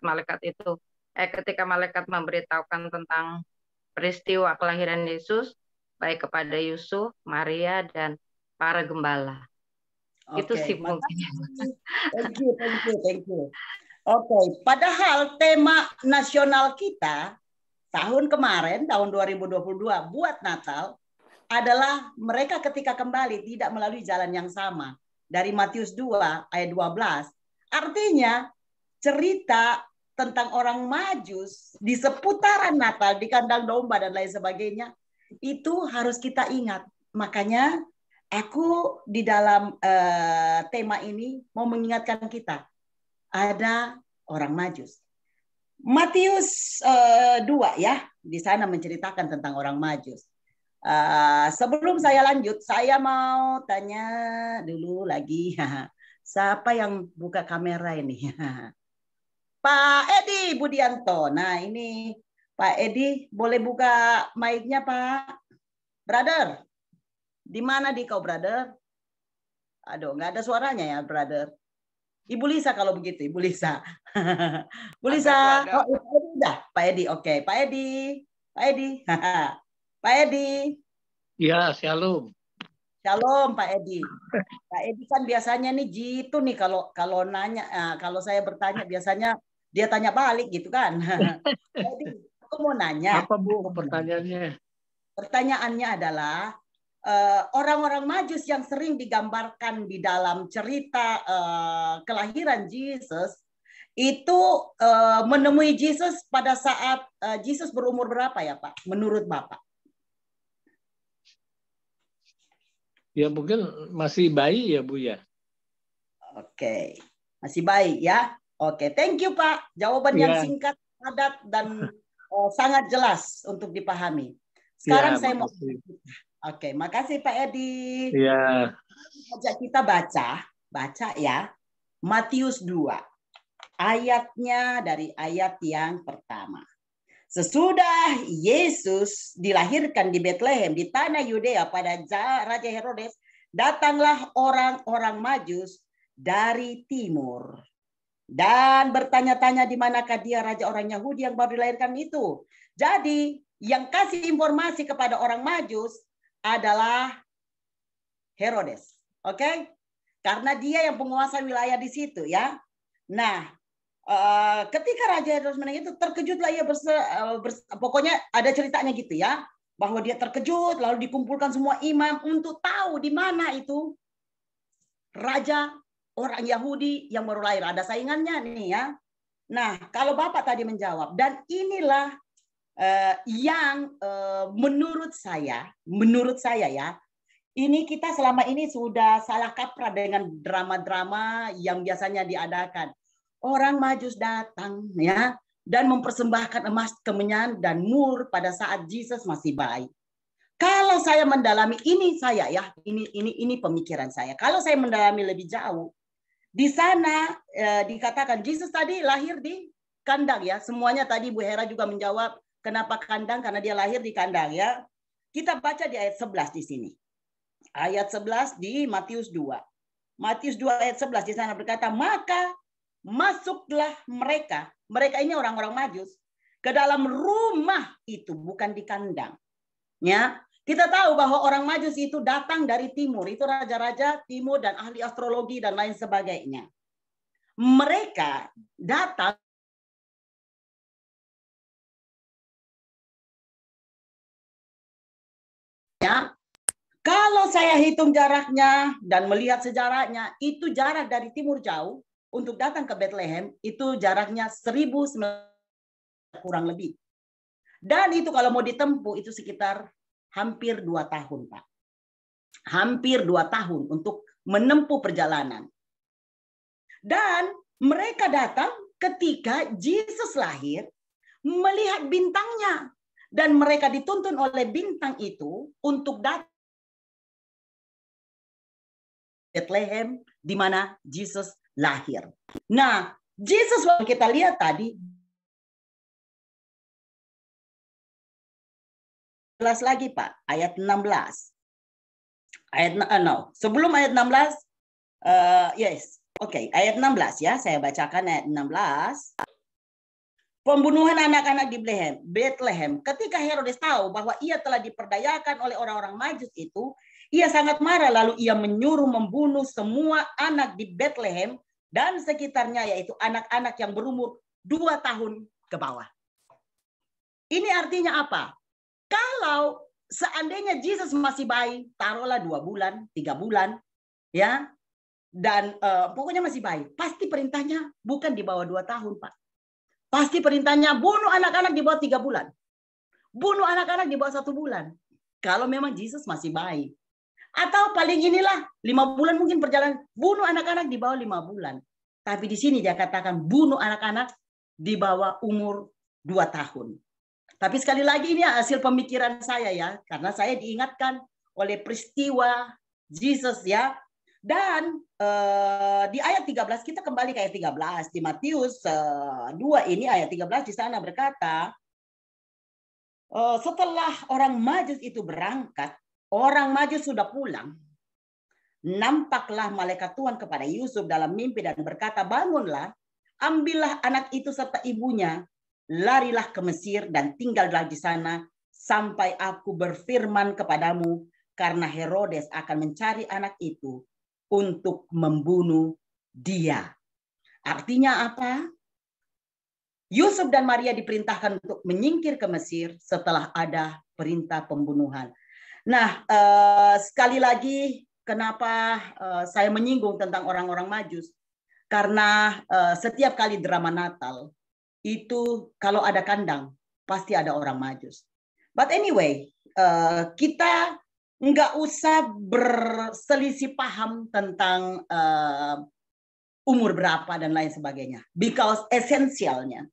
memberitahukan tentang peristiwa kelahiran Yesus baik kepada Yusuf, Maria dan para gembala. Itu sih mungkin. Thank you. Oke, padahal tema nasional kita tahun kemarin, tahun 2022 buat Natal adalah mereka ketika kembali tidak melalui jalan yang sama. Dari Matius 2 ayat 12. Artinya cerita tentang orang Majus di seputaran Natal, di kandang domba dan lain sebagainya, itu harus kita ingat. Makanya aku di dalam tema ini mau mengingatkan kita, ada orang Majus. Matius 2 ya, di sana menceritakan tentang orang Majus. Sebelum saya lanjut, saya mau tanya dulu lagi, siapa yang buka kamera ini? Pak Edi Budianto. Nah ini Pak Edi, boleh buka mic-nya Pak? Brother, di mana di kau brother? Aduh, nggak ada suaranya ya brother. Ibu Lisa kalau begitu, Ibu Lisa. Bu Lisa, oh udah, Pak Edi, oke. Pak Edi. Pak Edi. Ya, shalom. Shalom Pak Edi. Pak Edi kan biasanya nih gitu nih kalau nanya, kalau saya bertanya biasanya dia tanya balik gitu kan. Pak Edi, aku mau nanya. Apa Bu pertanyaannya? Pertanyaannya adalah orang-orang Majus yang sering digambarkan di dalam cerita kelahiran Yesus itu menemui Yesus pada saat Yesus berumur berapa ya Pak? Menurut Bapak? Ya mungkin masih bayi ya Bu ya. Oke, masih bayi ya. Oke, thank you Pak. Jawaban yang singkat, padat dan sangat jelas untuk dipahami. Sekarang saya mau. Oke, makasih Pak Edi. Iya. Ajak kita baca ya. Matius 2. Ayatnya dari ayat yang pertama. Sesudah Yesus dilahirkan di Betlehem di tanah Yudea pada Raja Herodes, datanglah orang-orang Majus dari timur dan bertanya-tanya di manakah dia raja orang Yahudi yang baru dilahirkan itu. Jadi yang kasih informasi kepada orang Majus adalah Herodes. Oke? Karena dia yang penguasa wilayah di situ ya. Nah, ketika Raja Herodes mendengar itu terkejutlah ia pokoknya ada ceritanya gitu ya. bahwa dia terkejut, lalu dikumpulkan semua imam untuk tahu di mana itu raja orang Yahudi yang baru lahir. Ada saingannya nih ya. Nah, kalau Bapak tadi menjawab, dan inilah yang menurut saya ya, ini kita selama ini sudah salah kaprah dengan drama-drama yang biasanya diadakan. Orang Majus datang ya dan mempersembahkan emas, kemenyan, dan mur pada saat Yesus masih bayi. Kalau saya mendalami ini saya ya, ini pemikiran saya. Kalau saya mendalami lebih jauh, di sana dikatakan Yesus tadi lahir di kandang ya. Semuanya tadi Bu Hera juga menjawab kenapa kandang, karena dia lahir di kandang ya. Kita baca di ayat 11 di sini. Ayat 11 di Matius 2. Matius 2 ayat 11 di sana berkata, maka masuklah mereka ini orang-orang Majus, ke dalam rumah itu, bukan di kandang. Ya, kita tahu bahwa orang Majus itu datang dari timur, itu raja-raja timur dan ahli astrologi dan lain sebagainya. Mereka datang ya. Kalau saya hitung jaraknya dan melihat sejarahnya, itu jarak dari timur jauh untuk datang ke Bethlehem, itu jaraknya 1.900 kurang lebih. Dan itu kalau mau ditempuh, itu sekitar hampir 2 tahun, Pak. Hampir 2 tahun untuk menempuh perjalanan. Dan mereka datang ketika Yesus lahir, melihat bintangnya. Dan mereka dituntun oleh bintang itu untuk datang Bethlehem, di mana Yesus lahir. Nah, Yesus yang kita lihat tadi, jelas lagi Pak, ayat 16. Sebelum ayat 16, ayat 16 ya, saya bacakan ayat 16. Pembunuhan anak-anak di Bethlehem. Ketika Herodes tahu bahwa ia telah diperdayakan oleh orang-orang Majus itu, ia sangat marah, lalu ia menyuruh membunuh semua anak di Bethlehem dan sekitarnya, yaitu anak-anak yang berumur 2 tahun ke bawah. Ini artinya apa? Kalau seandainya Yesus masih bayi, taruhlah 2 bulan, 3 bulan, ya, dan pokoknya masih bayi, pasti perintahnya bukan di bawah 2 tahun, Pak. Pasti perintahnya bunuh anak-anak di bawah 3 bulan. Bunuh anak-anak di bawah 1 bulan. Kalau memang Yesus masih bayi. Atau paling inilah 5 bulan mungkin perjalanan, bunuh anak-anak di bawah 5 bulan. Tapi di sini dia katakan bunuh anak-anak di bawah umur 2 tahun. Tapi sekali lagi ini hasil pemikiran saya ya, karena saya diingatkan oleh peristiwa Yesus ya. Dan di ayat 13, kita kembali ke ayat 13 di Matius 2 ini ayat 13 di sana berkata, setelah orang Majus itu berangkat, orang Majus sudah pulang. Nampaklah malaikat Tuhan kepada Yusuf dalam mimpi dan berkata, bangunlah, ambillah anak itu serta ibunya, larilah ke Mesir dan tinggallah di sana sampai aku berfirman kepadamu, karena Herodes akan mencari anak itu untuk membunuh dia. Artinya apa? Yusuf dan Maria diperintahkan untuk menyingkir ke Mesir setelah ada perintah pembunuhan. Nah, sekali lagi kenapa saya menyinggung tentang orang-orang Majus? Karena setiap kali drama Natal itu kalau ada kandang pasti ada orang Majus. But anyway, kita nggak usah berselisih paham tentang umur berapa dan lain sebagainya. Because esensialnya,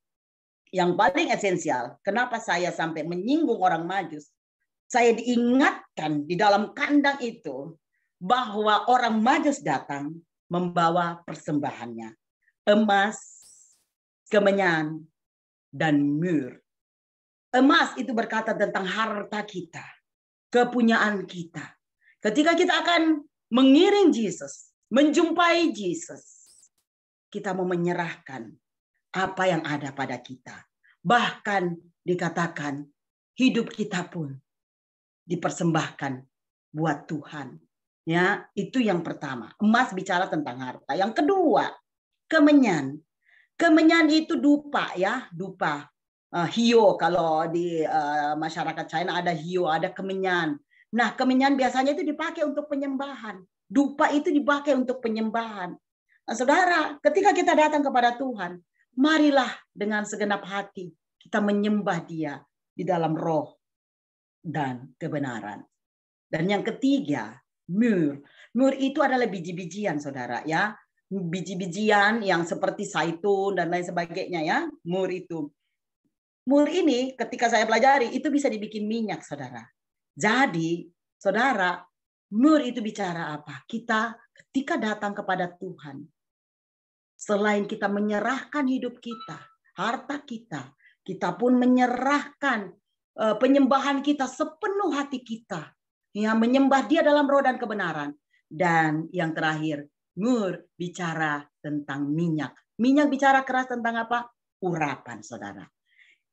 yang paling esensial, kenapa saya sampai menyinggung orang Majus? Saya diingatkan di dalam kandang itu bahwa orang Majus datang membawa persembahannya. Emas, kemenyan, dan mur. Emas itu berkata tentang harta kita, kepunyaan kita. Ketika kita akan mengiring Yesus, menjumpai Yesus, kita mau menyerahkan apa yang ada pada kita. Bahkan dikatakan hidup kita pun dipersembahkan buat Tuhan. Ya, itu yang pertama. Emas bicara tentang harta. Yang kedua, kemenyan. Kemenyan itu dupa ya, dupa. Hio, kalau di masyarakat China ada hio, ada kemenyan. Nah, kemenyan biasanya itu dipakai untuk penyembahan. Dupa itu dipakai untuk penyembahan. Nah, saudara, ketika kita datang kepada Tuhan, marilah dengan segenap hati kita menyembah Dia di dalam roh dan kebenaran. Dan yang ketiga, mur. Mur itu adalah biji-bijian, saudara, ya. Biji-bijian yang seperti zaitun dan lain sebagainya, ya. Mur itu. Mur ini ketika saya pelajari itu bisa dibikin minyak, saudara. Jadi, saudara, mur itu bicara apa? Kita ketika datang kepada Tuhan, selain kita menyerahkan hidup kita, harta kita, kita pun menyerahkan penyembahan kita sepenuh hati kita. Ya, menyembah Dia dalam roh dan kebenaran. Dan yang terakhir, mur bicara tentang minyak. Minyak bicara keras tentang apa? Urapan, saudara.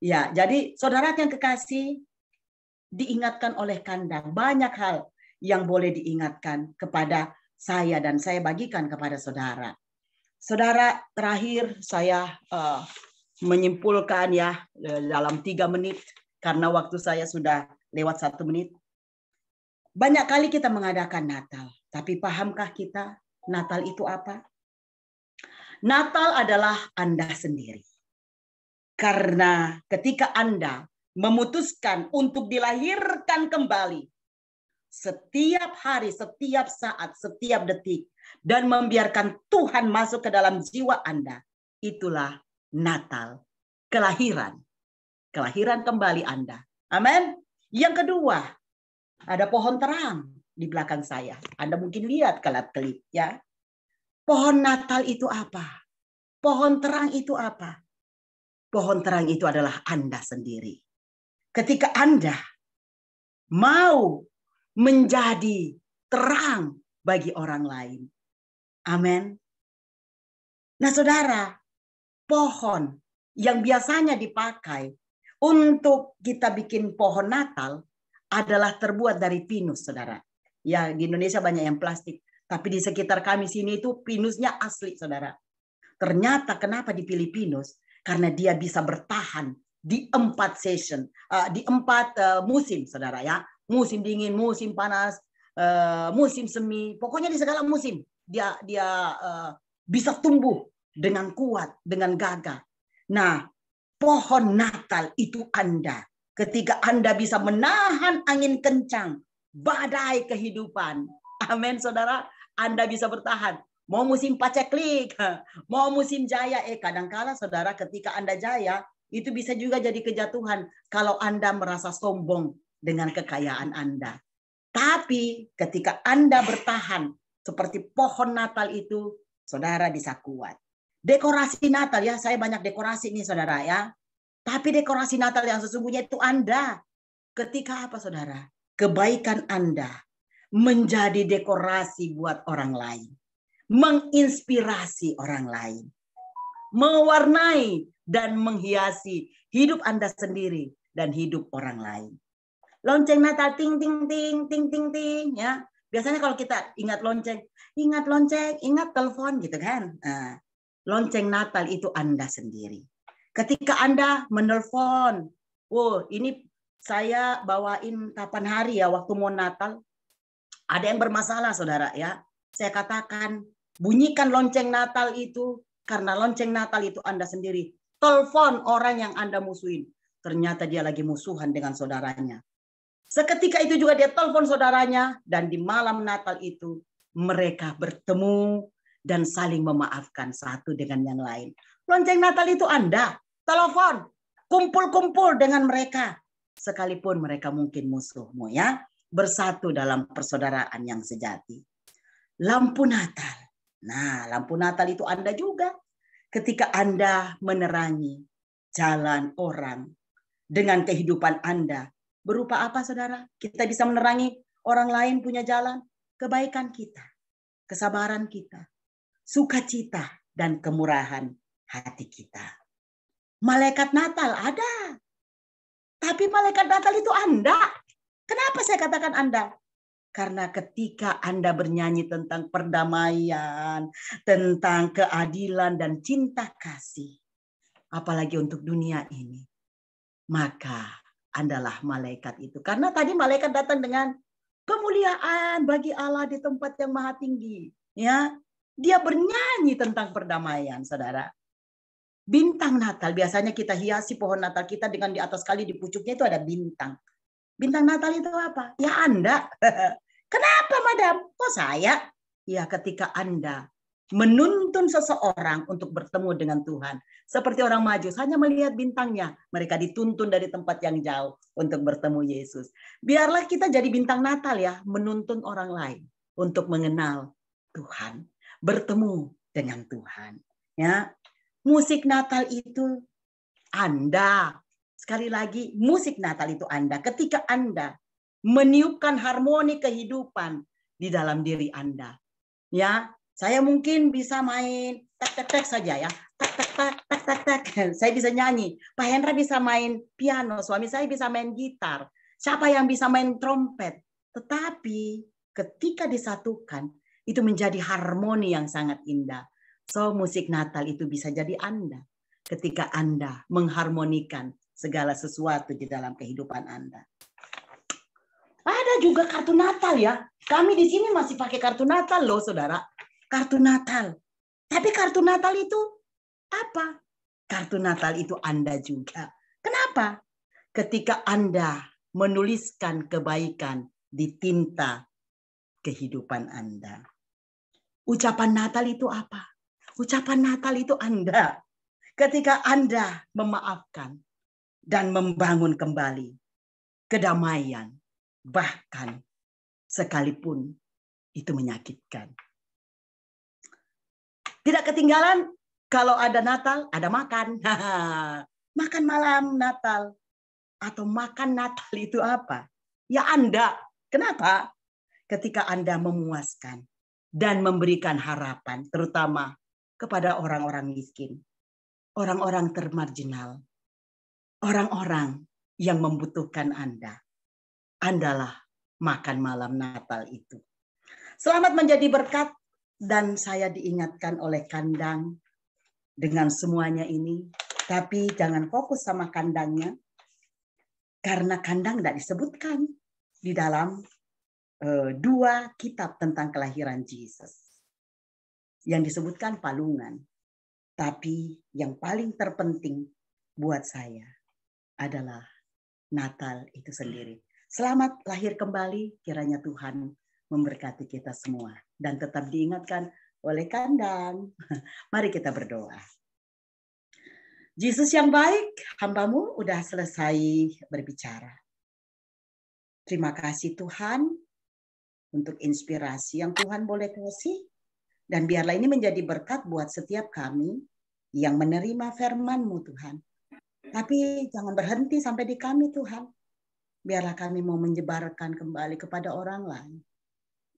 Ya, jadi saudara yang kekasih, diingatkan oleh kandang. Banyak hal yang boleh diingatkan kepada saya dan saya bagikan kepada saudara. Saudara, terakhir saya menyimpulkan ya dalam 3 menit karena waktu saya sudah lewat 1 menit. Banyak kali kita mengadakan Natal, tapi pahamkah kita Natal itu apa? Natal adalah Anda sendiri. Karena ketika Anda memutuskan untuk dilahirkan kembali, setiap hari, setiap saat, setiap detik, dan membiarkan Tuhan masuk ke dalam jiwa Anda, itulah Natal, kelahiran kembali Anda. Amin. Yang kedua, ada pohon terang di belakang saya. Anda mungkin lihat kelap-kelip, ya. Pohon Natal itu apa? Pohon terang itu apa? Pohon terang itu adalah Anda sendiri. Ketika Anda mau menjadi terang bagi orang lain. Amin. Nah, saudara, pohon yang biasanya dipakai untuk kita bikin pohon Natal adalah terbuat dari pinus, saudara. Ya, di Indonesia banyak yang plastik. Tapi di sekitar kami sini itu pinusnya asli, saudara. Ternyata kenapa dipilih pinus? Karena dia bisa bertahan di 4 season, di 4 musim, saudara, ya. Musim dingin, musim panas, musim semi, pokoknya di segala musim dia bisa tumbuh dengan kuat, dengan gagah. Nah, pohon Natal itu Anda. Ketika Anda bisa menahan angin kencang, badai kehidupan. Amin, saudara. Anda bisa bertahan. Mau musim paceklik, mau musim jaya. Kadang-kala, saudara, ketika Anda jaya, itu bisa juga jadi kejatuhan kalau Anda merasa sombong dengan kekayaan Anda. Tapi ketika Anda bertahan seperti pohon Natal itu, saudara bisa kuat. Dekorasi Natal, ya, saya banyak dekorasi nih, saudara, ya. Tapi dekorasi Natal yang sesungguhnya itu Anda. Ketika apa, saudara? Kebaikan Anda menjadi dekorasi buat orang lain. Menginspirasi orang lain. Mewarnai dan menghiasi hidup Anda sendiri dan hidup orang lain. Lonceng Natal ting ting ting ting ting ting, ya. Biasanya kalau kita ingat lonceng, ingat telepon gitu kan. Nah, lonceng Natal itu Anda sendiri. Ketika Anda menelpon, ini saya bawain kapan hari ya waktu mau Natal. Ada yang bermasalah, saudara, ya. Saya katakan, bunyikan lonceng Natal itu, karena lonceng Natal itu Anda sendiri. Telepon orang yang Anda musuhin. Ternyata dia lagi musuhan dengan saudaranya. Seketika itu juga dia telepon saudaranya, dan di malam Natal itu mereka bertemu dan saling memaafkan satu dengan yang lain. Lonceng Natal itu Anda. Telepon, kumpul-kumpul dengan mereka. Sekalipun mereka mungkin musuhmu, ya. Bersatu dalam persaudaraan yang sejati. Lampu Natal. Nah, lampu Natal itu Anda juga. Ketika Anda menerangi jalan orang dengan kehidupan Anda. Berupa apa, saudara? Kita bisa menerangi orang lain punya jalan. Kebaikan kita, kesabaran kita, sukacita, dan kemurahan hati kita. Malaikat Natal ada. Tapi malaikat Natal itu Anda. Kenapa saya katakan Anda? Karena ketika Anda bernyanyi tentang perdamaian, tentang keadilan dan cinta kasih, apalagi untuk dunia ini, maka Andalah malaikat itu. Karena tadi malaikat datang dengan kemuliaan bagi Allah di tempat yang maha tinggi. Ya, dia bernyanyi tentang perdamaian, saudara. Bintang Natal, biasanya kita hiasi pohon Natal kita dengan di atas kali di pucuknya itu ada bintang. Bintang Natal itu apa? Ya Anda. Kenapa, Madam? Kok saya? Ya, ketika Anda menuntun seseorang untuk bertemu dengan Tuhan. Seperti orang Majus, hanya melihat bintangnya. Mereka dituntun dari tempat yang jauh untuk bertemu Yesus. Biarlah kita jadi bintang Natal ya, menuntun orang lain untuk mengenal Tuhan. Bertemu dengan Tuhan. Ya, musik Natal itu Anda. Sekali lagi, musik Natal itu Anda. Ketika Anda meniupkan harmoni kehidupan di dalam diri Anda. Ya, saya mungkin bisa main tek-tek-tek saja ya. Tek-tek-tek, tek-tek-tek. Saya bisa nyanyi. Pak Hendra bisa main piano. Suami saya bisa main gitar. Siapa yang bisa main trompet. Tetapi ketika disatukan, itu menjadi harmoni yang sangat indah. So, musik Natal itu bisa jadi Anda. Ketika Anda mengharmonikan segala sesuatu di dalam kehidupan Anda. Ada juga kartu Natal ya. Kami di sini masih pakai kartu Natal loh, saudara. Kartu Natal. Tapi kartu Natal itu apa? Kartu Natal itu Anda juga. Kenapa? Ketika Anda menuliskan kebaikan di tinta kehidupan Anda. Ucapan Natal itu apa? Ucapan Natal itu Anda. Ketika Anda memaafkan dan membangun kembali kedamaian. Bahkan sekalipun itu menyakitkan. Tidak ketinggalan kalau ada Natal, ada makan. Makan malam Natal. Atau makan Natal itu apa? Ya Anda. Kenapa? Ketika Anda memuaskan dan memberikan harapan, terutama kepada orang-orang miskin. Orang-orang termarginal. Orang-orang yang membutuhkan Anda. Andalah makan malam Natal itu. Selamat menjadi berkat. Dan saya diingatkan oleh kandang dengan semuanya ini. Tapi jangan fokus sama kandangnya. Karena kandang tidak disebutkan di dalam 2 kitab tentang kelahiran Yesus. Yang disebutkan palungan. Tapi yang paling terpenting buat saya adalah Natal itu sendiri. Selamat lahir kembali, kiranya Tuhan memberkati kita semua. Dan tetap diingatkan oleh kandang. Mari kita berdoa. Yesus yang baik, hambamu udah selesai berbicara. Terima kasih Tuhan untuk inspirasi yang Tuhan boleh kasih. Dan biarlah ini menjadi berkat buat setiap kami yang menerima firman-Mu Tuhan. Tapi jangan berhenti sampai di kami Tuhan. Biarlah kami mau menyebarkan kembali kepada orang lain.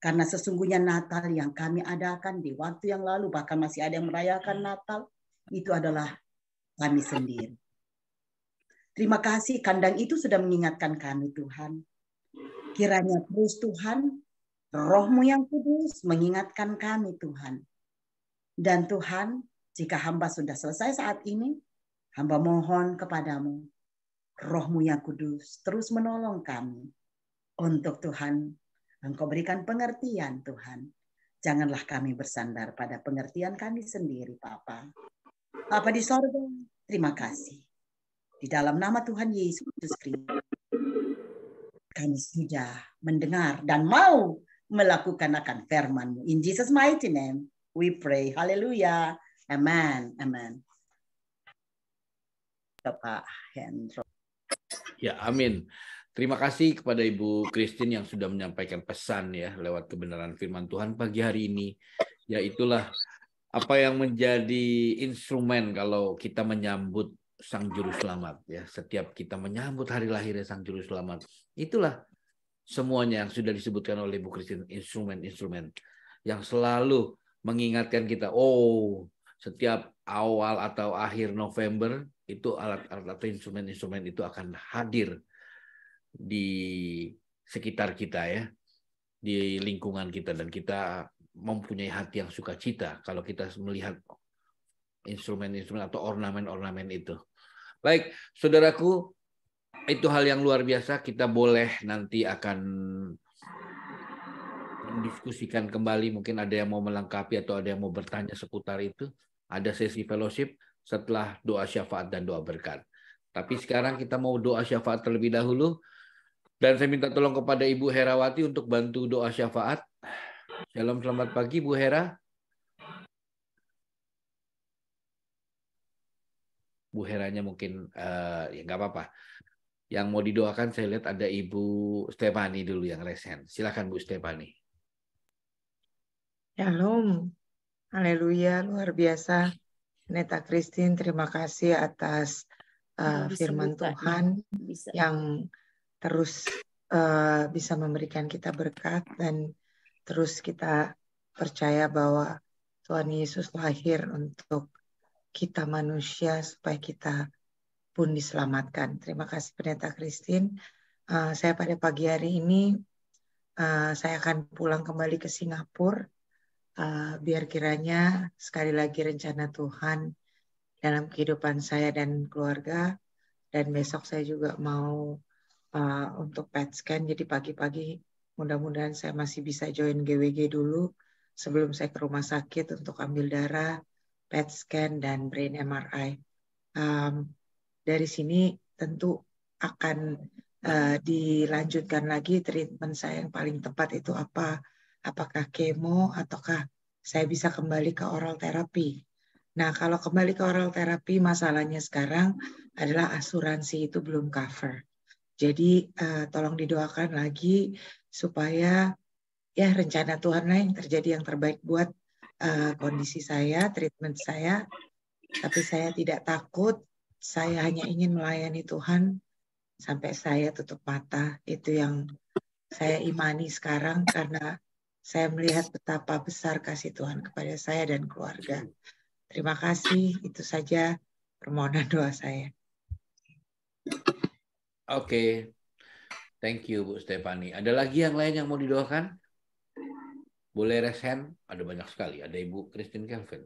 Karena sesungguhnya Natal yang kami adakan di waktu yang lalu, bahkan masih ada yang merayakan Natal, itu adalah kami sendiri. Terima kasih kandang itu sudah mengingatkan kami Tuhan. Kiranya terus Tuhan, Roh-Mu yang kudus mengingatkan kami Tuhan. Dan Tuhan, jika hamba sudah selesai saat ini, hamba mohon kepadamu, Roh-Mu yang kudus terus menolong kami. Untuk Tuhan, Engkau berikan pengertian Tuhan. Janganlah kami bersandar pada pengertian kami sendiri, Bapa. Bapa di sorga, terima kasih. Di dalam nama Tuhan Yesus Kristus, kami sudah mendengar dan mau melakukan akan firman-Mu. In Jesus' mighty name, we pray. Haleluya. Amen. Amen. Pak Hendro. Ya, amin. Terima kasih kepada Ibu Christine yang sudah menyampaikan pesan ya lewat kebenaran firman Tuhan pagi hari ini. Ya itulah apa yang menjadi instrumen kalau kita menyambut Sang Juru Selamat ya. Setiap kita menyambut hari lahirnya Sang Juru Selamat, itulah semuanya yang sudah disebutkan oleh Ibu Christine, instrumen-instrumen yang selalu mengingatkan kita, oh, setiap awal atau akhir November itu alat-alat atau instrumen-instrumen itu akan hadir di sekitar kita ya, di lingkungan kita, dan kita mempunyai hati yang sukacita kalau kita melihat instrumen-instrumen atau ornamen-ornamen itu. Baik, saudaraku, itu hal yang luar biasa. Kita boleh nanti akan mendiskusikan kembali. Mungkin ada yang mau melengkapi atau ada yang mau bertanya seputar itu. Ada sesi fellowship setelah doa syafaat dan doa berkat. Tapi sekarang kita mau doa syafaat terlebih dahulu. Dan saya minta tolong kepada Ibu Herawati untuk bantu doa syafaat. Shalom, selamat pagi Bu Hera. Bu Heranya mungkin ya nggak apa-apa. Yang mau didoakan saya lihat ada Ibu Stefani dulu yang resen. Silakan Bu Stefani. Shalom. Haleluya, luar biasa. Neta Christine, terima kasih atas firman Tuhan yang terus bisa memberikan kita berkat, dan terus kita percaya bahwa Tuhan Yesus lahir untuk kita manusia supaya kita pun diselamatkan. Terima kasih Pendeta Christine. Saya pada pagi hari ini saya akan pulang kembali ke Singapura. Biar kiranya sekali lagi rencana Tuhan dalam kehidupan saya dan keluarga. Dan besok saya juga mau untuk PET scan. Jadi pagi-pagi mudah-mudahan saya masih bisa join GWG dulu sebelum saya ke rumah sakit untuk ambil darah, PET scan, dan brain MRI. Dari sini tentu akan dilanjutkan lagi treatment saya yang paling tepat itu apa. Apakah kemo ataukah saya bisa kembali ke oral terapi. Nah, kalau kembali ke oral terapi, masalahnya sekarang adalah asuransi itu belum cover. Jadi tolong didoakan lagi supaya ya rencana Tuhan lah yang terjadi yang terbaik buat kondisi saya, treatment saya. Tapi saya tidak takut, saya hanya ingin melayani Tuhan sampai saya tutup mata. Itu yang saya imani sekarang karena saya melihat betapa besar kasih Tuhan kepada saya dan keluarga. Terima kasih, itu saja permohonan doa saya. Oke. Thank you Bu Stefani. Ada lagi yang lain yang mau didoakan? Boleh raise hand? Ada banyak sekali. Ada Ibu Christine Kelvin.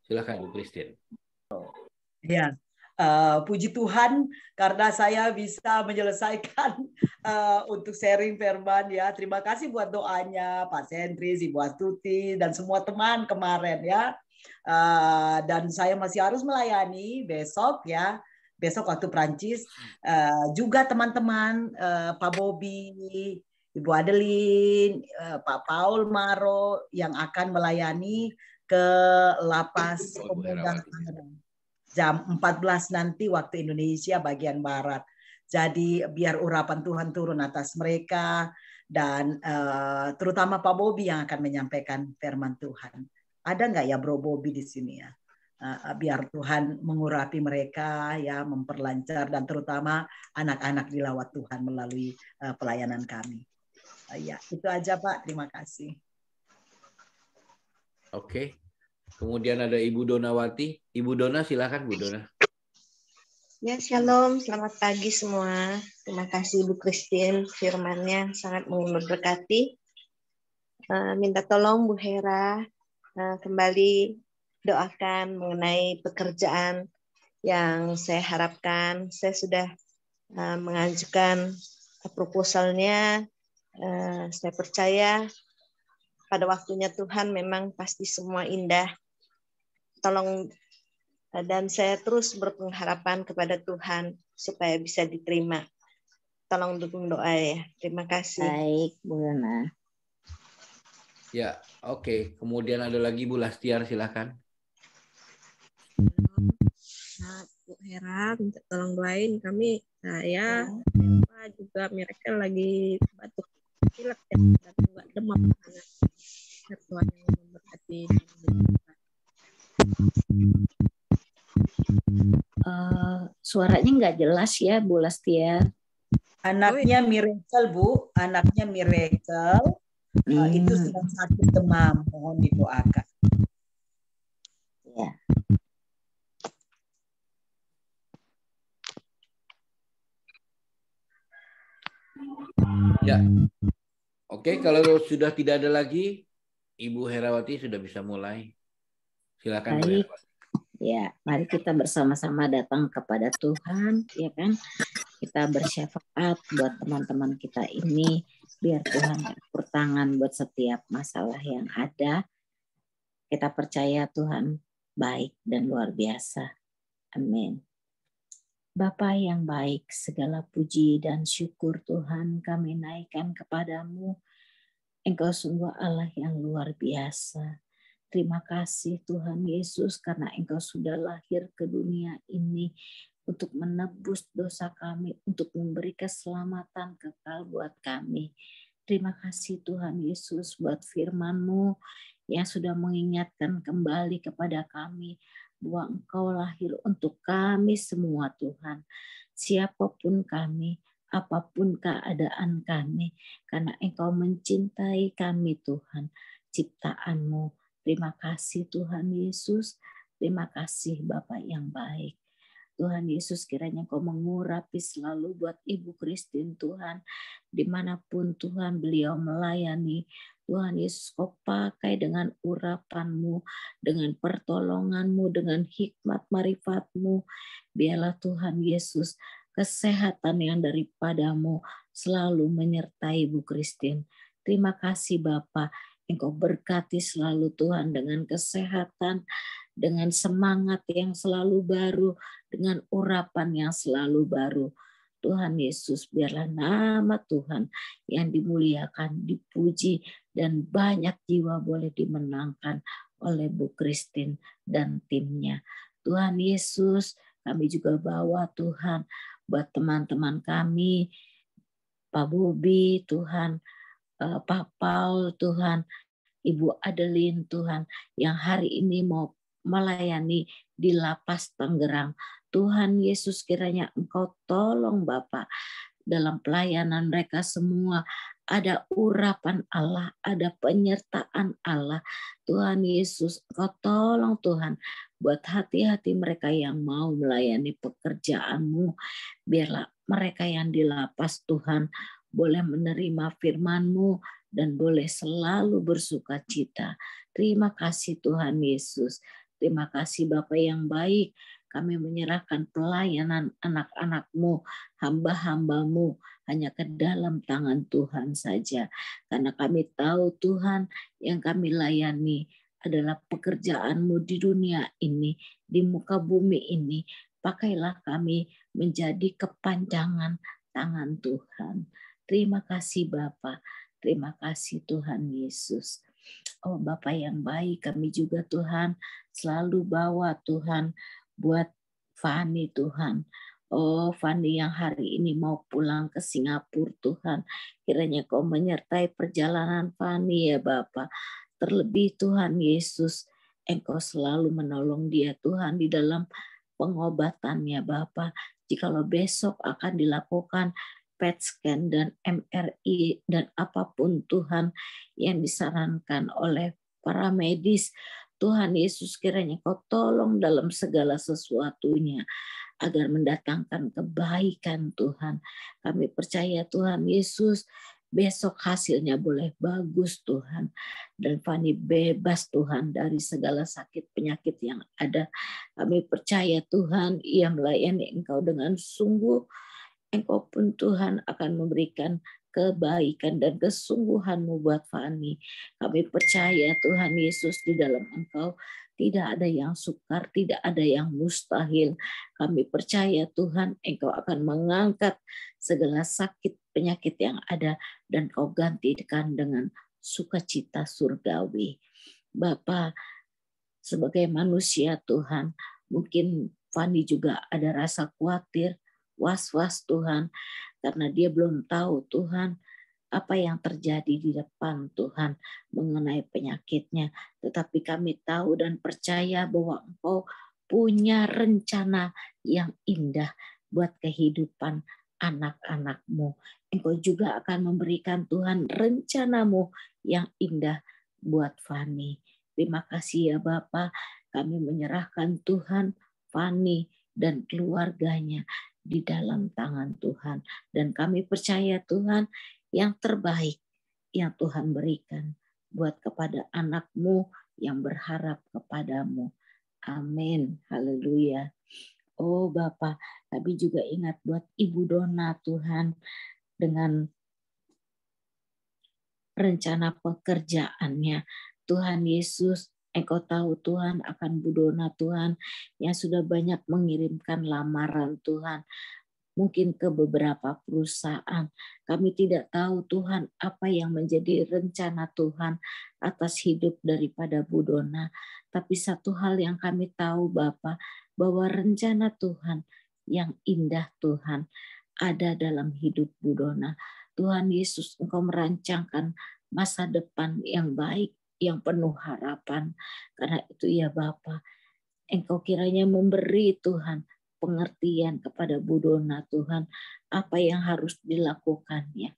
Silakan Bu Christine. Ya, puji Tuhan karena saya bisa menyelesaikan untuk sharing firman ya. Terima kasih buat doanya Pak Sentris, Ibu Astuti, dan semua teman kemarin ya. Dan saya masih harus melayani besok ya. Besok waktu Prancis. Juga teman-teman Pak Bobi, Ibu Adeline, Pak Paul Maro yang akan melayani ke Lapas Pemuda jam 14 nanti waktu Indonesia bagian Barat. Jadi biar urapan Tuhan turun atas mereka dan terutama Pak Bobi yang akan menyampaikan firman Tuhan. Ada nggak ya Bro Bobi di sini ya? Biar Tuhan mengurapi mereka ya, memperlancar dan terutama anak-anak dilawat Tuhan melalui pelayanan kami. Ya, itu aja Pak. Terima kasih. Oke. Kemudian ada Ibu Donawati. Ibu Dona, silakan Bu Dona. Ya, shalom. Selamat pagi semua. Terima kasih Bu Christine. Firman-nya sangat memberkati. Minta tolong Bu Hera kembali doakan mengenai pekerjaan yang saya harapkan. Saya sudah mengajukan proposalnya. Saya percaya pada waktunya Tuhan memang pasti semua indah. Tolong, dan saya terus berpengharapan kepada Tuhan supaya bisa diterima. Tolong dukung doa ya. Terima kasih. Baik, Bu Dona. Ya, oke. Kemudian ada lagi Bu Lastiar, silakan. Nah, Bu Hera minta tolong doain kami. Saya juga Miracle lagi batuk pilek ya, dan juga demam. Tuhan yang memberkati. Suaranya nggak jelas ya Bu Lastiar. Anaknya Miracle Bu, anaknya Miracle itu sedang sakit demam, mohon didoakan. Ya. Ya. Oke, kalau sudah tidak ada lagi, Ibu Herawati sudah bisa mulai. Silakan Bu Baik. Herawati. Ya, mari kita bersama-sama datang kepada Tuhan, ya kan? Kita bersyafaat buat teman-teman kita ini, biar Tuhan campur tangan buat setiap masalah yang ada. Kita percaya Tuhan baik dan luar biasa. Amin. Bapa yang baik, segala puji dan syukur Tuhan kami naikkan kepadamu. Engkau sungguh Allah yang luar biasa. Terima kasih Tuhan Yesus karena Engkau sudah lahir ke dunia ini untuk menebus dosa kami, untuk memberi keselamatan kekal buat kami. Terima kasih Tuhan Yesus buat firman-Mu yang sudah mengingatkan kembali kepada kami bahwa Engkau lahir untuk kami semua Tuhan. Siapapun kami, apapun keadaan kami, karena Engkau mencintai kami Tuhan, ciptaan-Mu. Terima kasih Tuhan Yesus, terima kasih Bapa yang baik. Tuhan Yesus kiranya Engkau mengurapi selalu buat Ibu Christine Tuhan, dimanapun Tuhan beliau melayani. Tuhan Yesus Kau pakai dengan urapan-Mu, dengan pertolongan-Mu, dengan hikmat marifat-Mu. Biarlah Tuhan Yesus kesehatan yang daripada-Mu selalu menyertai Ibu Christine. Terima kasih Bapa. Engkau berkati selalu Tuhan dengan kesehatan, dengan semangat yang selalu baru, dengan urapan yang selalu baru. Tuhan Yesus, biarlah nama Tuhan yang dimuliakan, dipuji, dan banyak jiwa boleh dimenangkan oleh Bu Christine dan timnya. Tuhan Yesus, kami juga bawa Tuhan buat teman-teman kami, Pak Bobi, Tuhan, Pak Paul, Tuhan, Ibu Adeline, Tuhan, yang hari ini mau melayani di Lapas Tangerang. Tuhan Yesus kiranya Engkau tolong Bapa dalam pelayanan mereka semua. Ada urapan Allah, ada penyertaan Allah. Tuhan Yesus, Engkau tolong Tuhan buat hati-hati mereka yang mau melayani pekerjaan-Mu. Biarlah mereka yang di lapas Tuhan boleh menerima firman-Mu dan boleh selalu bersuka cita. Terima kasih Tuhan Yesus. Terima kasih Bapa yang baik. Kami menyerahkan pelayanan anak-anak-Mu, hamba-hamba-Mu, hanya ke dalam tangan Tuhan saja. Karena kami tahu Tuhan yang kami layani adalah pekerjaan-Mu di dunia ini, di muka bumi ini. Pakailah kami menjadi kepanjangan tangan Tuhan. Terima kasih Bapa. Terima kasih Tuhan Yesus. Oh Bapa yang baik, kami juga Tuhan selalu bawa Tuhan buat Fani Tuhan. Oh Fani yang hari ini mau pulang ke Singapura Tuhan. Kiranya Kau menyertai perjalanan Fani ya Bapa. Terlebih Tuhan Yesus, Engkau selalu menolong dia Tuhan di dalam pengobatannya Bapa. Jikalau besok akan dilakukan PET scan dan MRI dan apapun Tuhan yang disarankan oleh para medis, Tuhan Yesus kiranya Kau tolong dalam segala sesuatunya agar mendatangkan kebaikan Tuhan. Kami percaya Tuhan Yesus besok hasilnya boleh bagus Tuhan. Dan Fani bebas Tuhan dari segala sakit penyakit yang ada. Kami percaya Tuhan ia melayani Engkau dengan sungguh. Engkau pun Tuhan akan memberikan kebaikan dan kesungguhan-Mu buat Fani. Kami percaya Tuhan Yesus di dalam Engkau tidak ada yang sukar, tidak ada yang mustahil. Kami percaya Tuhan Engkau akan mengangkat segala sakit penyakit yang ada dan Kau gantikan dengan sukacita surgawi. Bapa, sebagai manusia Tuhan, mungkin Fani juga ada rasa khawatir, was-was Tuhan, karena dia belum tahu Tuhan apa yang terjadi di depan Tuhan mengenai penyakitnya. Tetapi kami tahu dan percaya bahwa Engkau punya rencana yang indah buat kehidupan anak-anak-Mu. Engkau juga akan memberikan Tuhan rencana-Mu yang indah buat Fani. Terima kasih ya Bapa, kami menyerahkan Tuhan Fani dan keluarganya di dalam tangan Tuhan. Dan kami percaya Tuhan yang terbaik yang Tuhan berikan buat kepada anak-Mu yang berharap kepadamu. Amin. Haleluya. Oh Bapak, kami juga ingat buat Ibu Dona Tuhan dengan rencana pekerjaannya. Tuhan Yesus, Engkau tahu Tuhan akan Bu Dona Tuhan yang sudah banyak mengirimkan lamaran Tuhan. Mungkin ke beberapa perusahaan. Kami tidak tahu Tuhan apa yang menjadi rencana Tuhan atas hidup daripada Bu Dona. Tapi satu hal yang kami tahu Bapak, bahwa rencana Tuhan yang indah Tuhan ada dalam hidup Bu Dona. Tuhan Yesus, Engkau merancangkan masa depan yang baik, yang penuh harapan. Karena itu ya Bapak, Engkau kiranya memberi Tuhan pengertian kepada Bu Dona Tuhan, apa yang harus dilakukannya,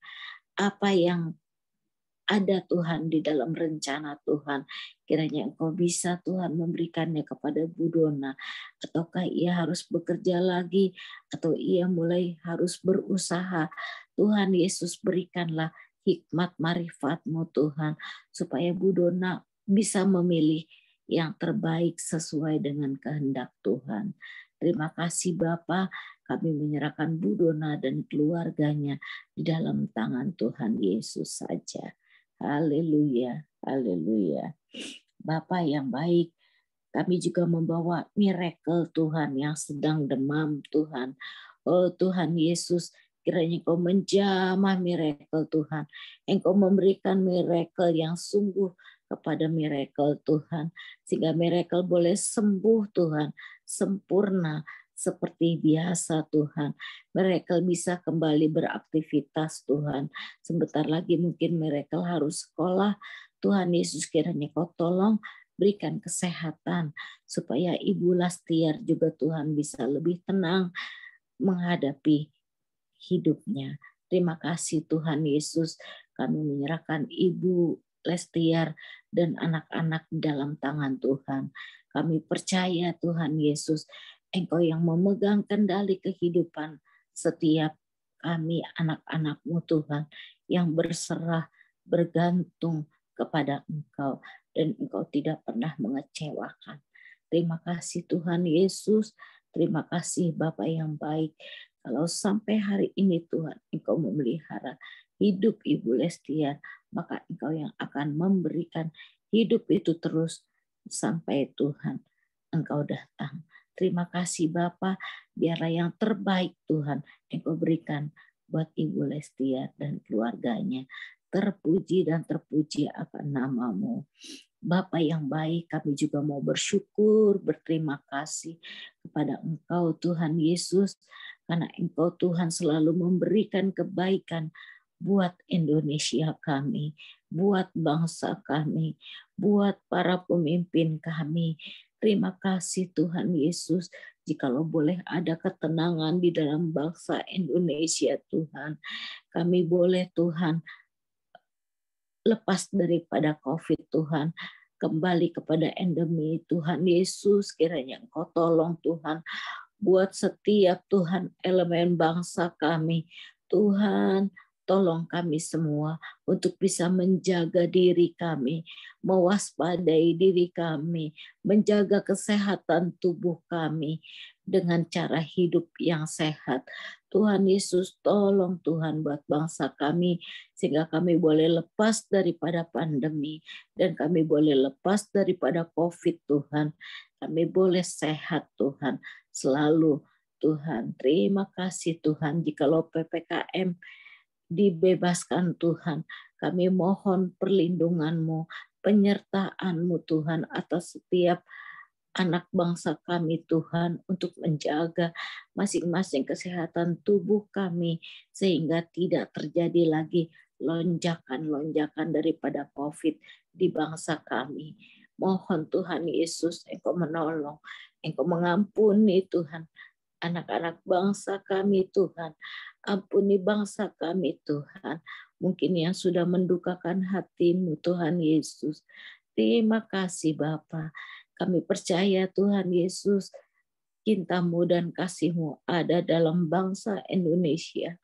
apa yang ada Tuhan di dalam rencana Tuhan. Kiranya Engkau bisa Tuhan memberikannya kepada Bu Dona, ataukah ia harus bekerja lagi, atau ia mulai harus berusaha. Tuhan Yesus, berikanlah hikmat marifat-Mu Tuhan, supaya Bu Dona bisa memilih yang terbaik sesuai dengan kehendak Tuhan. Terima kasih Bapa, kami menyerahkan Bu Dona dan keluarganya di dalam tangan Tuhan Yesus saja. Haleluya, haleluya. Bapa yang baik, kami juga membawa miracle Tuhan yang sedang demam Tuhan. Oh Tuhan Yesus, kiranya Engkau menjamah miracle Tuhan. Engkau memberikan miracle yang sungguh kepada miracle Tuhan. Sehingga miracle boleh sembuh Tuhan, sempurna seperti biasa Tuhan. Miracle bisa kembali beraktivitas Tuhan. Sebentar lagi mungkin miracle harus sekolah. Tuhan Yesus kiranya Kau tolong berikan kesehatan supaya Ibu Lastiar juga Tuhan bisa lebih tenang menghadapi hidupnya. Terima kasih Tuhan Yesus, kami menyerahkan Ibu Lestiar dan anak-anak dalam tangan Tuhan. Kami percaya Tuhan Yesus, Engkau yang memegang kendali kehidupan setiap kami anak-anak-Mu Tuhan, yang berserah, bergantung kepada Engkau, dan Engkau tidak pernah mengecewakan. Terima kasih Tuhan Yesus, terima kasih Bapa yang baik. Kalau sampai hari ini Tuhan, Engkau memelihara hidup Ibu Lestiar, maka Engkau yang akan memberikan hidup itu terus sampai Tuhan Engkau datang. Terima kasih Bapa, biarlah yang terbaik Tuhan Engkau berikan buat Ibu Lestiar dan keluarganya. Terpuji dan terpuji akan nama-Mu. Bapa yang baik, kami juga mau bersyukur, berterima kasih kepada Engkau Tuhan Yesus, karena Engkau Tuhan selalu memberikan kebaikan buat Indonesia kami, buat bangsa kami, buat para pemimpin kami. Terima kasih Tuhan Yesus, jikalau boleh ada ketenangan di dalam bangsa Indonesia Tuhan, kami boleh Tuhan lepas daripada COVID Tuhan, kembali kepada endemi Tuhan Yesus, kiranya Engkau tolong Tuhan, buat setiap Tuhan elemen bangsa kami, Tuhan tolong kami semua untuk bisa menjaga diri kami, mewaspadai diri kami, menjaga kesehatan tubuh kami dengan cara hidup yang sehat. Tuhan Yesus tolong Tuhan buat bangsa kami, sehingga kami boleh lepas daripada pandemi, dan kami boleh lepas daripada COVID Tuhan. Kami boleh sehat Tuhan, selalu Tuhan. Terima kasih Tuhan, jikalau PPKM dibebaskan Tuhan, kami mohon perlindungan-Mu, penyertaan-Mu Tuhan atas setiap anak bangsa kami Tuhan, untuk menjaga masing-masing kesehatan tubuh kami, sehingga tidak terjadi lagi lonjakan-lonjakan daripada COVID di bangsa kami. Mohon Tuhan Yesus, Engkau menolong, Engkau mengampuni Tuhan anak-anak bangsa kami Tuhan. Ampuni bangsa kami Tuhan, mungkin yang sudah mendukakan hati-Mu Tuhan Yesus. Terima kasih Bapa. Kami percaya Tuhan Yesus, cinta-Mu dan kasih-Mu ada dalam bangsa Indonesia.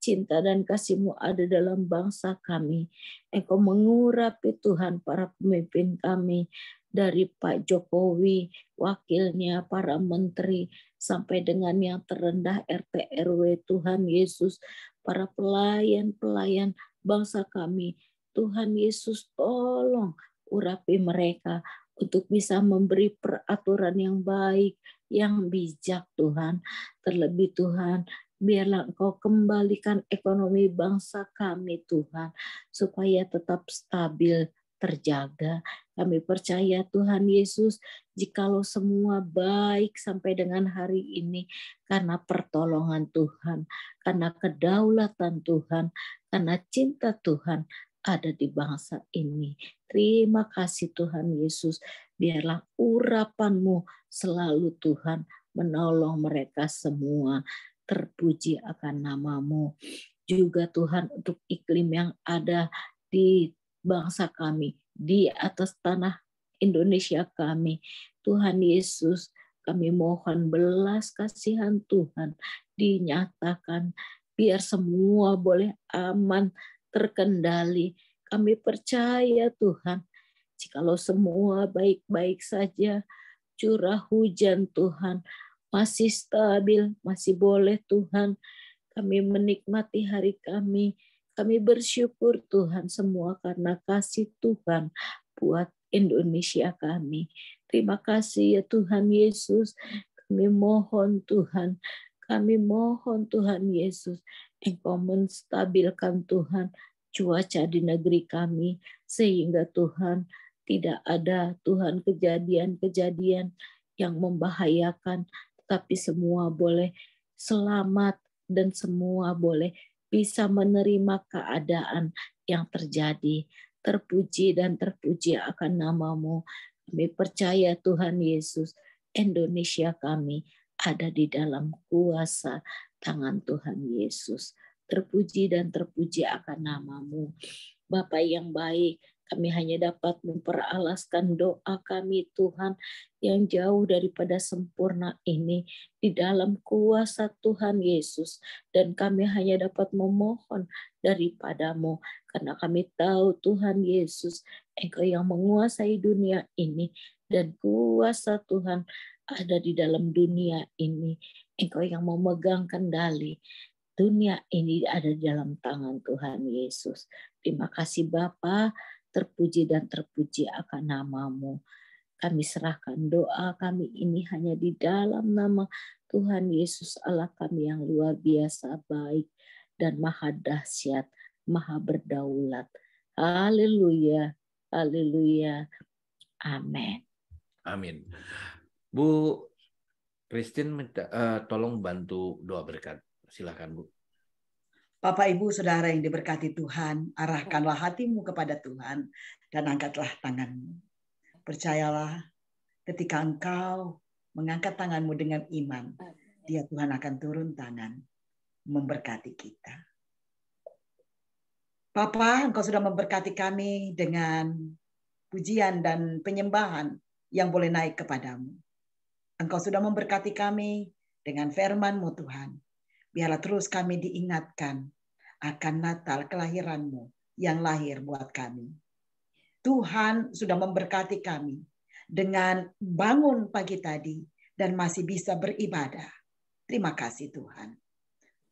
cinta dan kasih-Mu ada dalam bangsa kami. Engkau mengurapi Tuhan para pemimpin kami, dari Pak Jokowi, wakilnya, para menteri, sampai dengan yang terendah RT RW. Tuhan Yesus, para pelayan-pelayan bangsa kami, Tuhan Yesus tolong urapi mereka untuk bisa memberi peraturan yang baik, yang bijak Tuhan. Terlebih Tuhan, biarlah Engkau kembalikan ekonomi bangsa kami Tuhan, supaya tetap stabil, terjaga. Kami percaya Tuhan Yesus, jikalau semua baik sampai dengan hari ini, karena pertolongan Tuhan, karena kedaulatan Tuhan, karena cinta Tuhan ada di bangsa ini. Terima kasih Tuhan Yesus, biarlah urapan-Mu selalu Tuhan menolong mereka semua. Terpuji akan nama-Mu. Juga Tuhan untuk iklim yang ada di bangsa kami, di atas tanah Indonesia kami. Tuhan Yesus, kami mohon belas kasihan Tuhan dinyatakan, biar semua boleh aman, terkendali. Kami percaya Tuhan, jikalau semua baik-baik saja, curah hujan Tuhan masih stabil, masih boleh Tuhan, kami menikmati hari kami. Kami bersyukur Tuhan semua karena kasih Tuhan buat Indonesia kami. Terima kasih ya Tuhan Yesus. Kami mohon Tuhan Yesus, Engkau menstabilkan Tuhan cuaca di negeri kami, sehingga Tuhan tidak ada Tuhan kejadian-kejadian yang membahayakan, tapi semua boleh selamat dan semua boleh bisa menerima keadaan yang terjadi. Terpuji dan terpuji akan nama-Mu. Kami percaya Tuhan Yesus, Indonesia kami ada di dalam kuasa tangan Tuhan Yesus. Terpuji dan terpuji akan nama-Mu. Bapa yang baik, kami hanya dapat memperalaskan doa kami Tuhan yang jauh daripada sempurna ini di dalam kuasa Tuhan Yesus. Dan kami hanya dapat memohon daripada-Mu karena kami tahu Tuhan Yesus, Engkau yang menguasai dunia ini dan kuasa Tuhan ada di dalam dunia ini. Engkau yang memegang kendali. Dunia ini ada di dalam tangan Tuhan Yesus. Terima kasih Bapa, terpuji dan terpuji akan nama-Mu. Kami serahkan doa kami ini hanya di dalam nama Tuhan Yesus Allah kami yang luar biasa baik dan maha dahsyat, maha berdaulat. Haleluya, haleluya, amin. Amin. Bu Christine, tolong bantu doa berkat. Silakan Bu. Bapak Ibu Saudara yang diberkati Tuhan, arahkanlah hatimu kepada Tuhan dan angkatlah tanganmu. Percayalah ketika engkau mengangkat tanganmu dengan iman, Dia Tuhan akan turun tangan memberkati kita. Bapa, Engkau sudah memberkati kami dengan pujian dan penyembahan yang boleh naik kepadamu. Engkau sudah memberkati kami dengan firman-Mu Tuhan. Biarlah terus kami diingatkan akan Natal kelahiran-Mu yang lahir buat kami. Tuhan sudah memberkati kami dengan bangun pagi tadi dan masih bisa beribadah. Terima kasih Tuhan.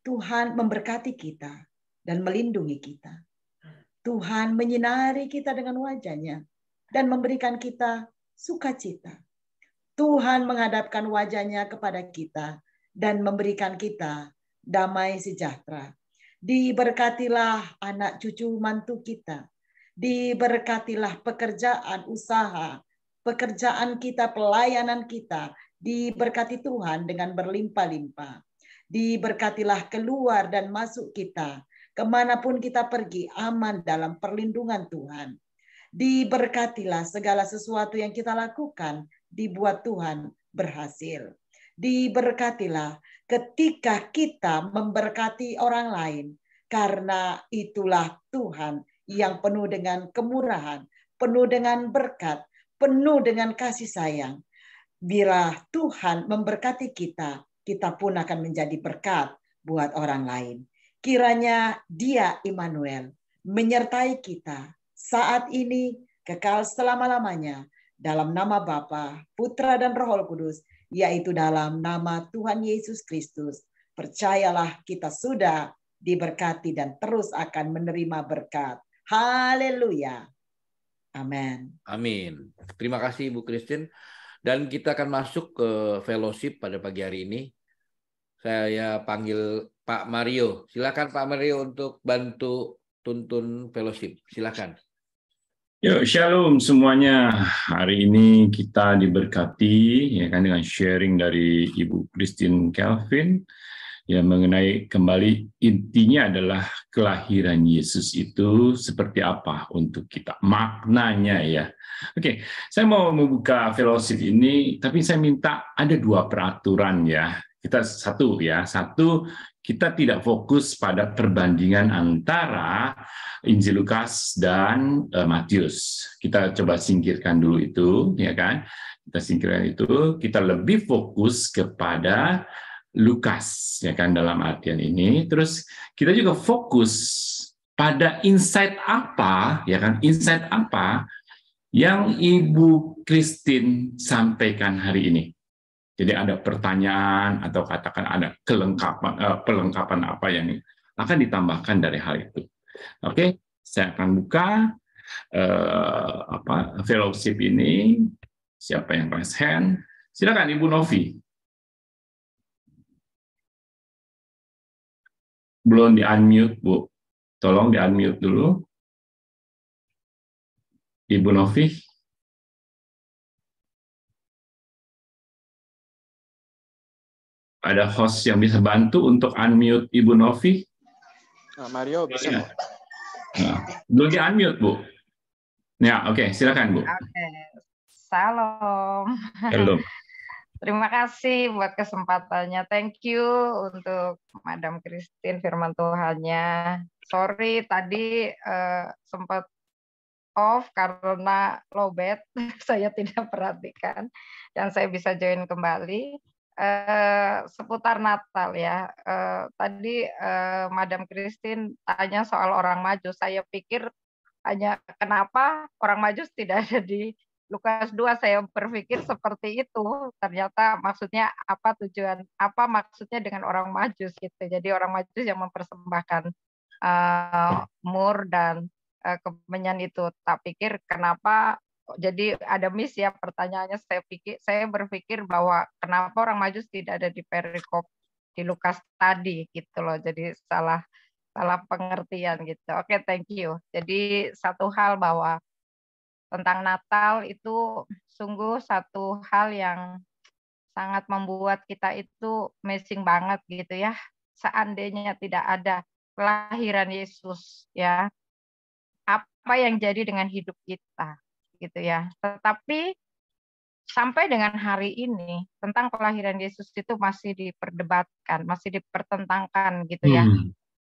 Tuhan memberkati kita dan melindungi kita. Tuhan menyinari kita dengan wajah-Nya dan memberikan kita sukacita. Tuhan menghadapkan wajah-Nya kepada kita dan memberikan kita damai sejahtera. Diberkatilah anak cucu mantu kita. Diberkatilah pekerjaan, usaha, pekerjaan kita, pelayanan kita. Diberkati Tuhan dengan berlimpah-limpah. Diberkatilah keluar dan masuk kita. Kemanapun kita pergi, aman dalam perlindungan Tuhan. Diberkatilah segala sesuatu yang kita lakukan, dibuat Tuhan berhasil. Diberkatilah ketika kita memberkati orang lain, karena itulah Tuhan yang penuh dengan kemurahan, penuh dengan berkat, penuh dengan kasih sayang. Bila Tuhan memberkati kita, kita pun akan menjadi berkat buat orang lain. Kiranya Dia Immanuel menyertai kita saat ini kekal selama-lamanya dalam nama Bapa, Putra dan Roh Kudus, yaitu dalam nama Tuhan Yesus Kristus. Percayalah kita sudah diberkati dan terus akan menerima berkat. Haleluya. Amin. Amin. Terima kasih Ibu Christine. Dan kita akan masuk ke fellowship pada pagi hari ini. Saya panggil Pak Mario. Silakan Pak Mario untuk bantu tuntun fellowship. Silakan. Yo, shalom semuanya. Hari ini kita diberkati ya kan dengan sharing dari Ibu Christine Kelvin ya mengenai kembali intinya adalah kelahiran Yesus itu seperti apa untuk kita, maknanya ya. Oke, saya mau membuka fellowship ini, tapi saya minta ada 2 peraturan ya. Satu, kita tidak fokus pada perbandingan antara Injil Lukas dan Matius. Kita coba singkirkan dulu itu, ya kan? Kita singkirkan itu, kita lebih fokus kepada Lukas, ya kan, dalam artian ini. Terus kita juga fokus pada insight apa, ya kan? Insight apa yang Ibu Christine sampaikan hari ini. Jadi ada pertanyaan atau katakan ada pelengkapan apa yang akan ditambahkan dari hal itu. Oke, saya akan buka fellowship ini. Siapa yang raise hand? Silakan Ibu Novi. Belum di-unmute, Bu. Tolong di-unmute dulu. Ibu Novi. Ada host yang bisa bantu untuk unmute Ibu Novi? Mario bisa. Nah, belum di-unmute, Bu. Ya, oke, silakan, Bu. Oke. Salam. Halo. Terima kasih buat kesempatannya. Thank you untuk Madam Christine firman Tuhannya. Sorry tadi sempat off karena lowbat. Saya tidak perhatikan dan saya bisa join kembali. Seputar Natal ya. Tadi Madam Christine tanya soal orang Majus. Saya pikir hanya kenapa orang Majus tidak ada di Lukas 2. Saya berpikir seperti itu. Ternyata maksudnya apa maksudnya dengan orang Majus gitu. Jadi orang Majus yang mempersembahkan mur dan kemenyan itu. Tak pikir kenapa. Jadi ada miss ya pertanyaannya. Saya berpikir bahwa kenapa orang Majus tidak ada di perikop di Lukas tadi gitu loh. Jadi salah pengertian gitu. Oke, thank you. Jadi satu hal bahwa tentang Natal itu sungguh satu hal yang sangat membuat kita itu amazing banget gitu ya. Seandainya tidak ada kelahiran Yesus ya, apa yang jadi dengan hidup kita gitu ya. Tetapi sampai dengan hari ini tentang kelahiran Yesus itu masih diperdebatkan, masih dipertentangkan gitu ya.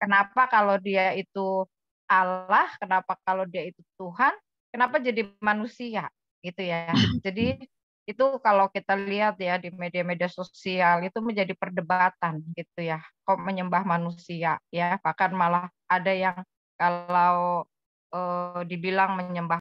Kenapa kalau dia itu Allah, kenapa kalau dia itu Tuhan, kenapa jadi manusia gitu ya. Jadi itu kalau kita lihat ya di media-media sosial itu menjadi perdebatan gitu ya. Kok menyembah manusia ya, bahkan malah ada yang kalau dibilang menyembah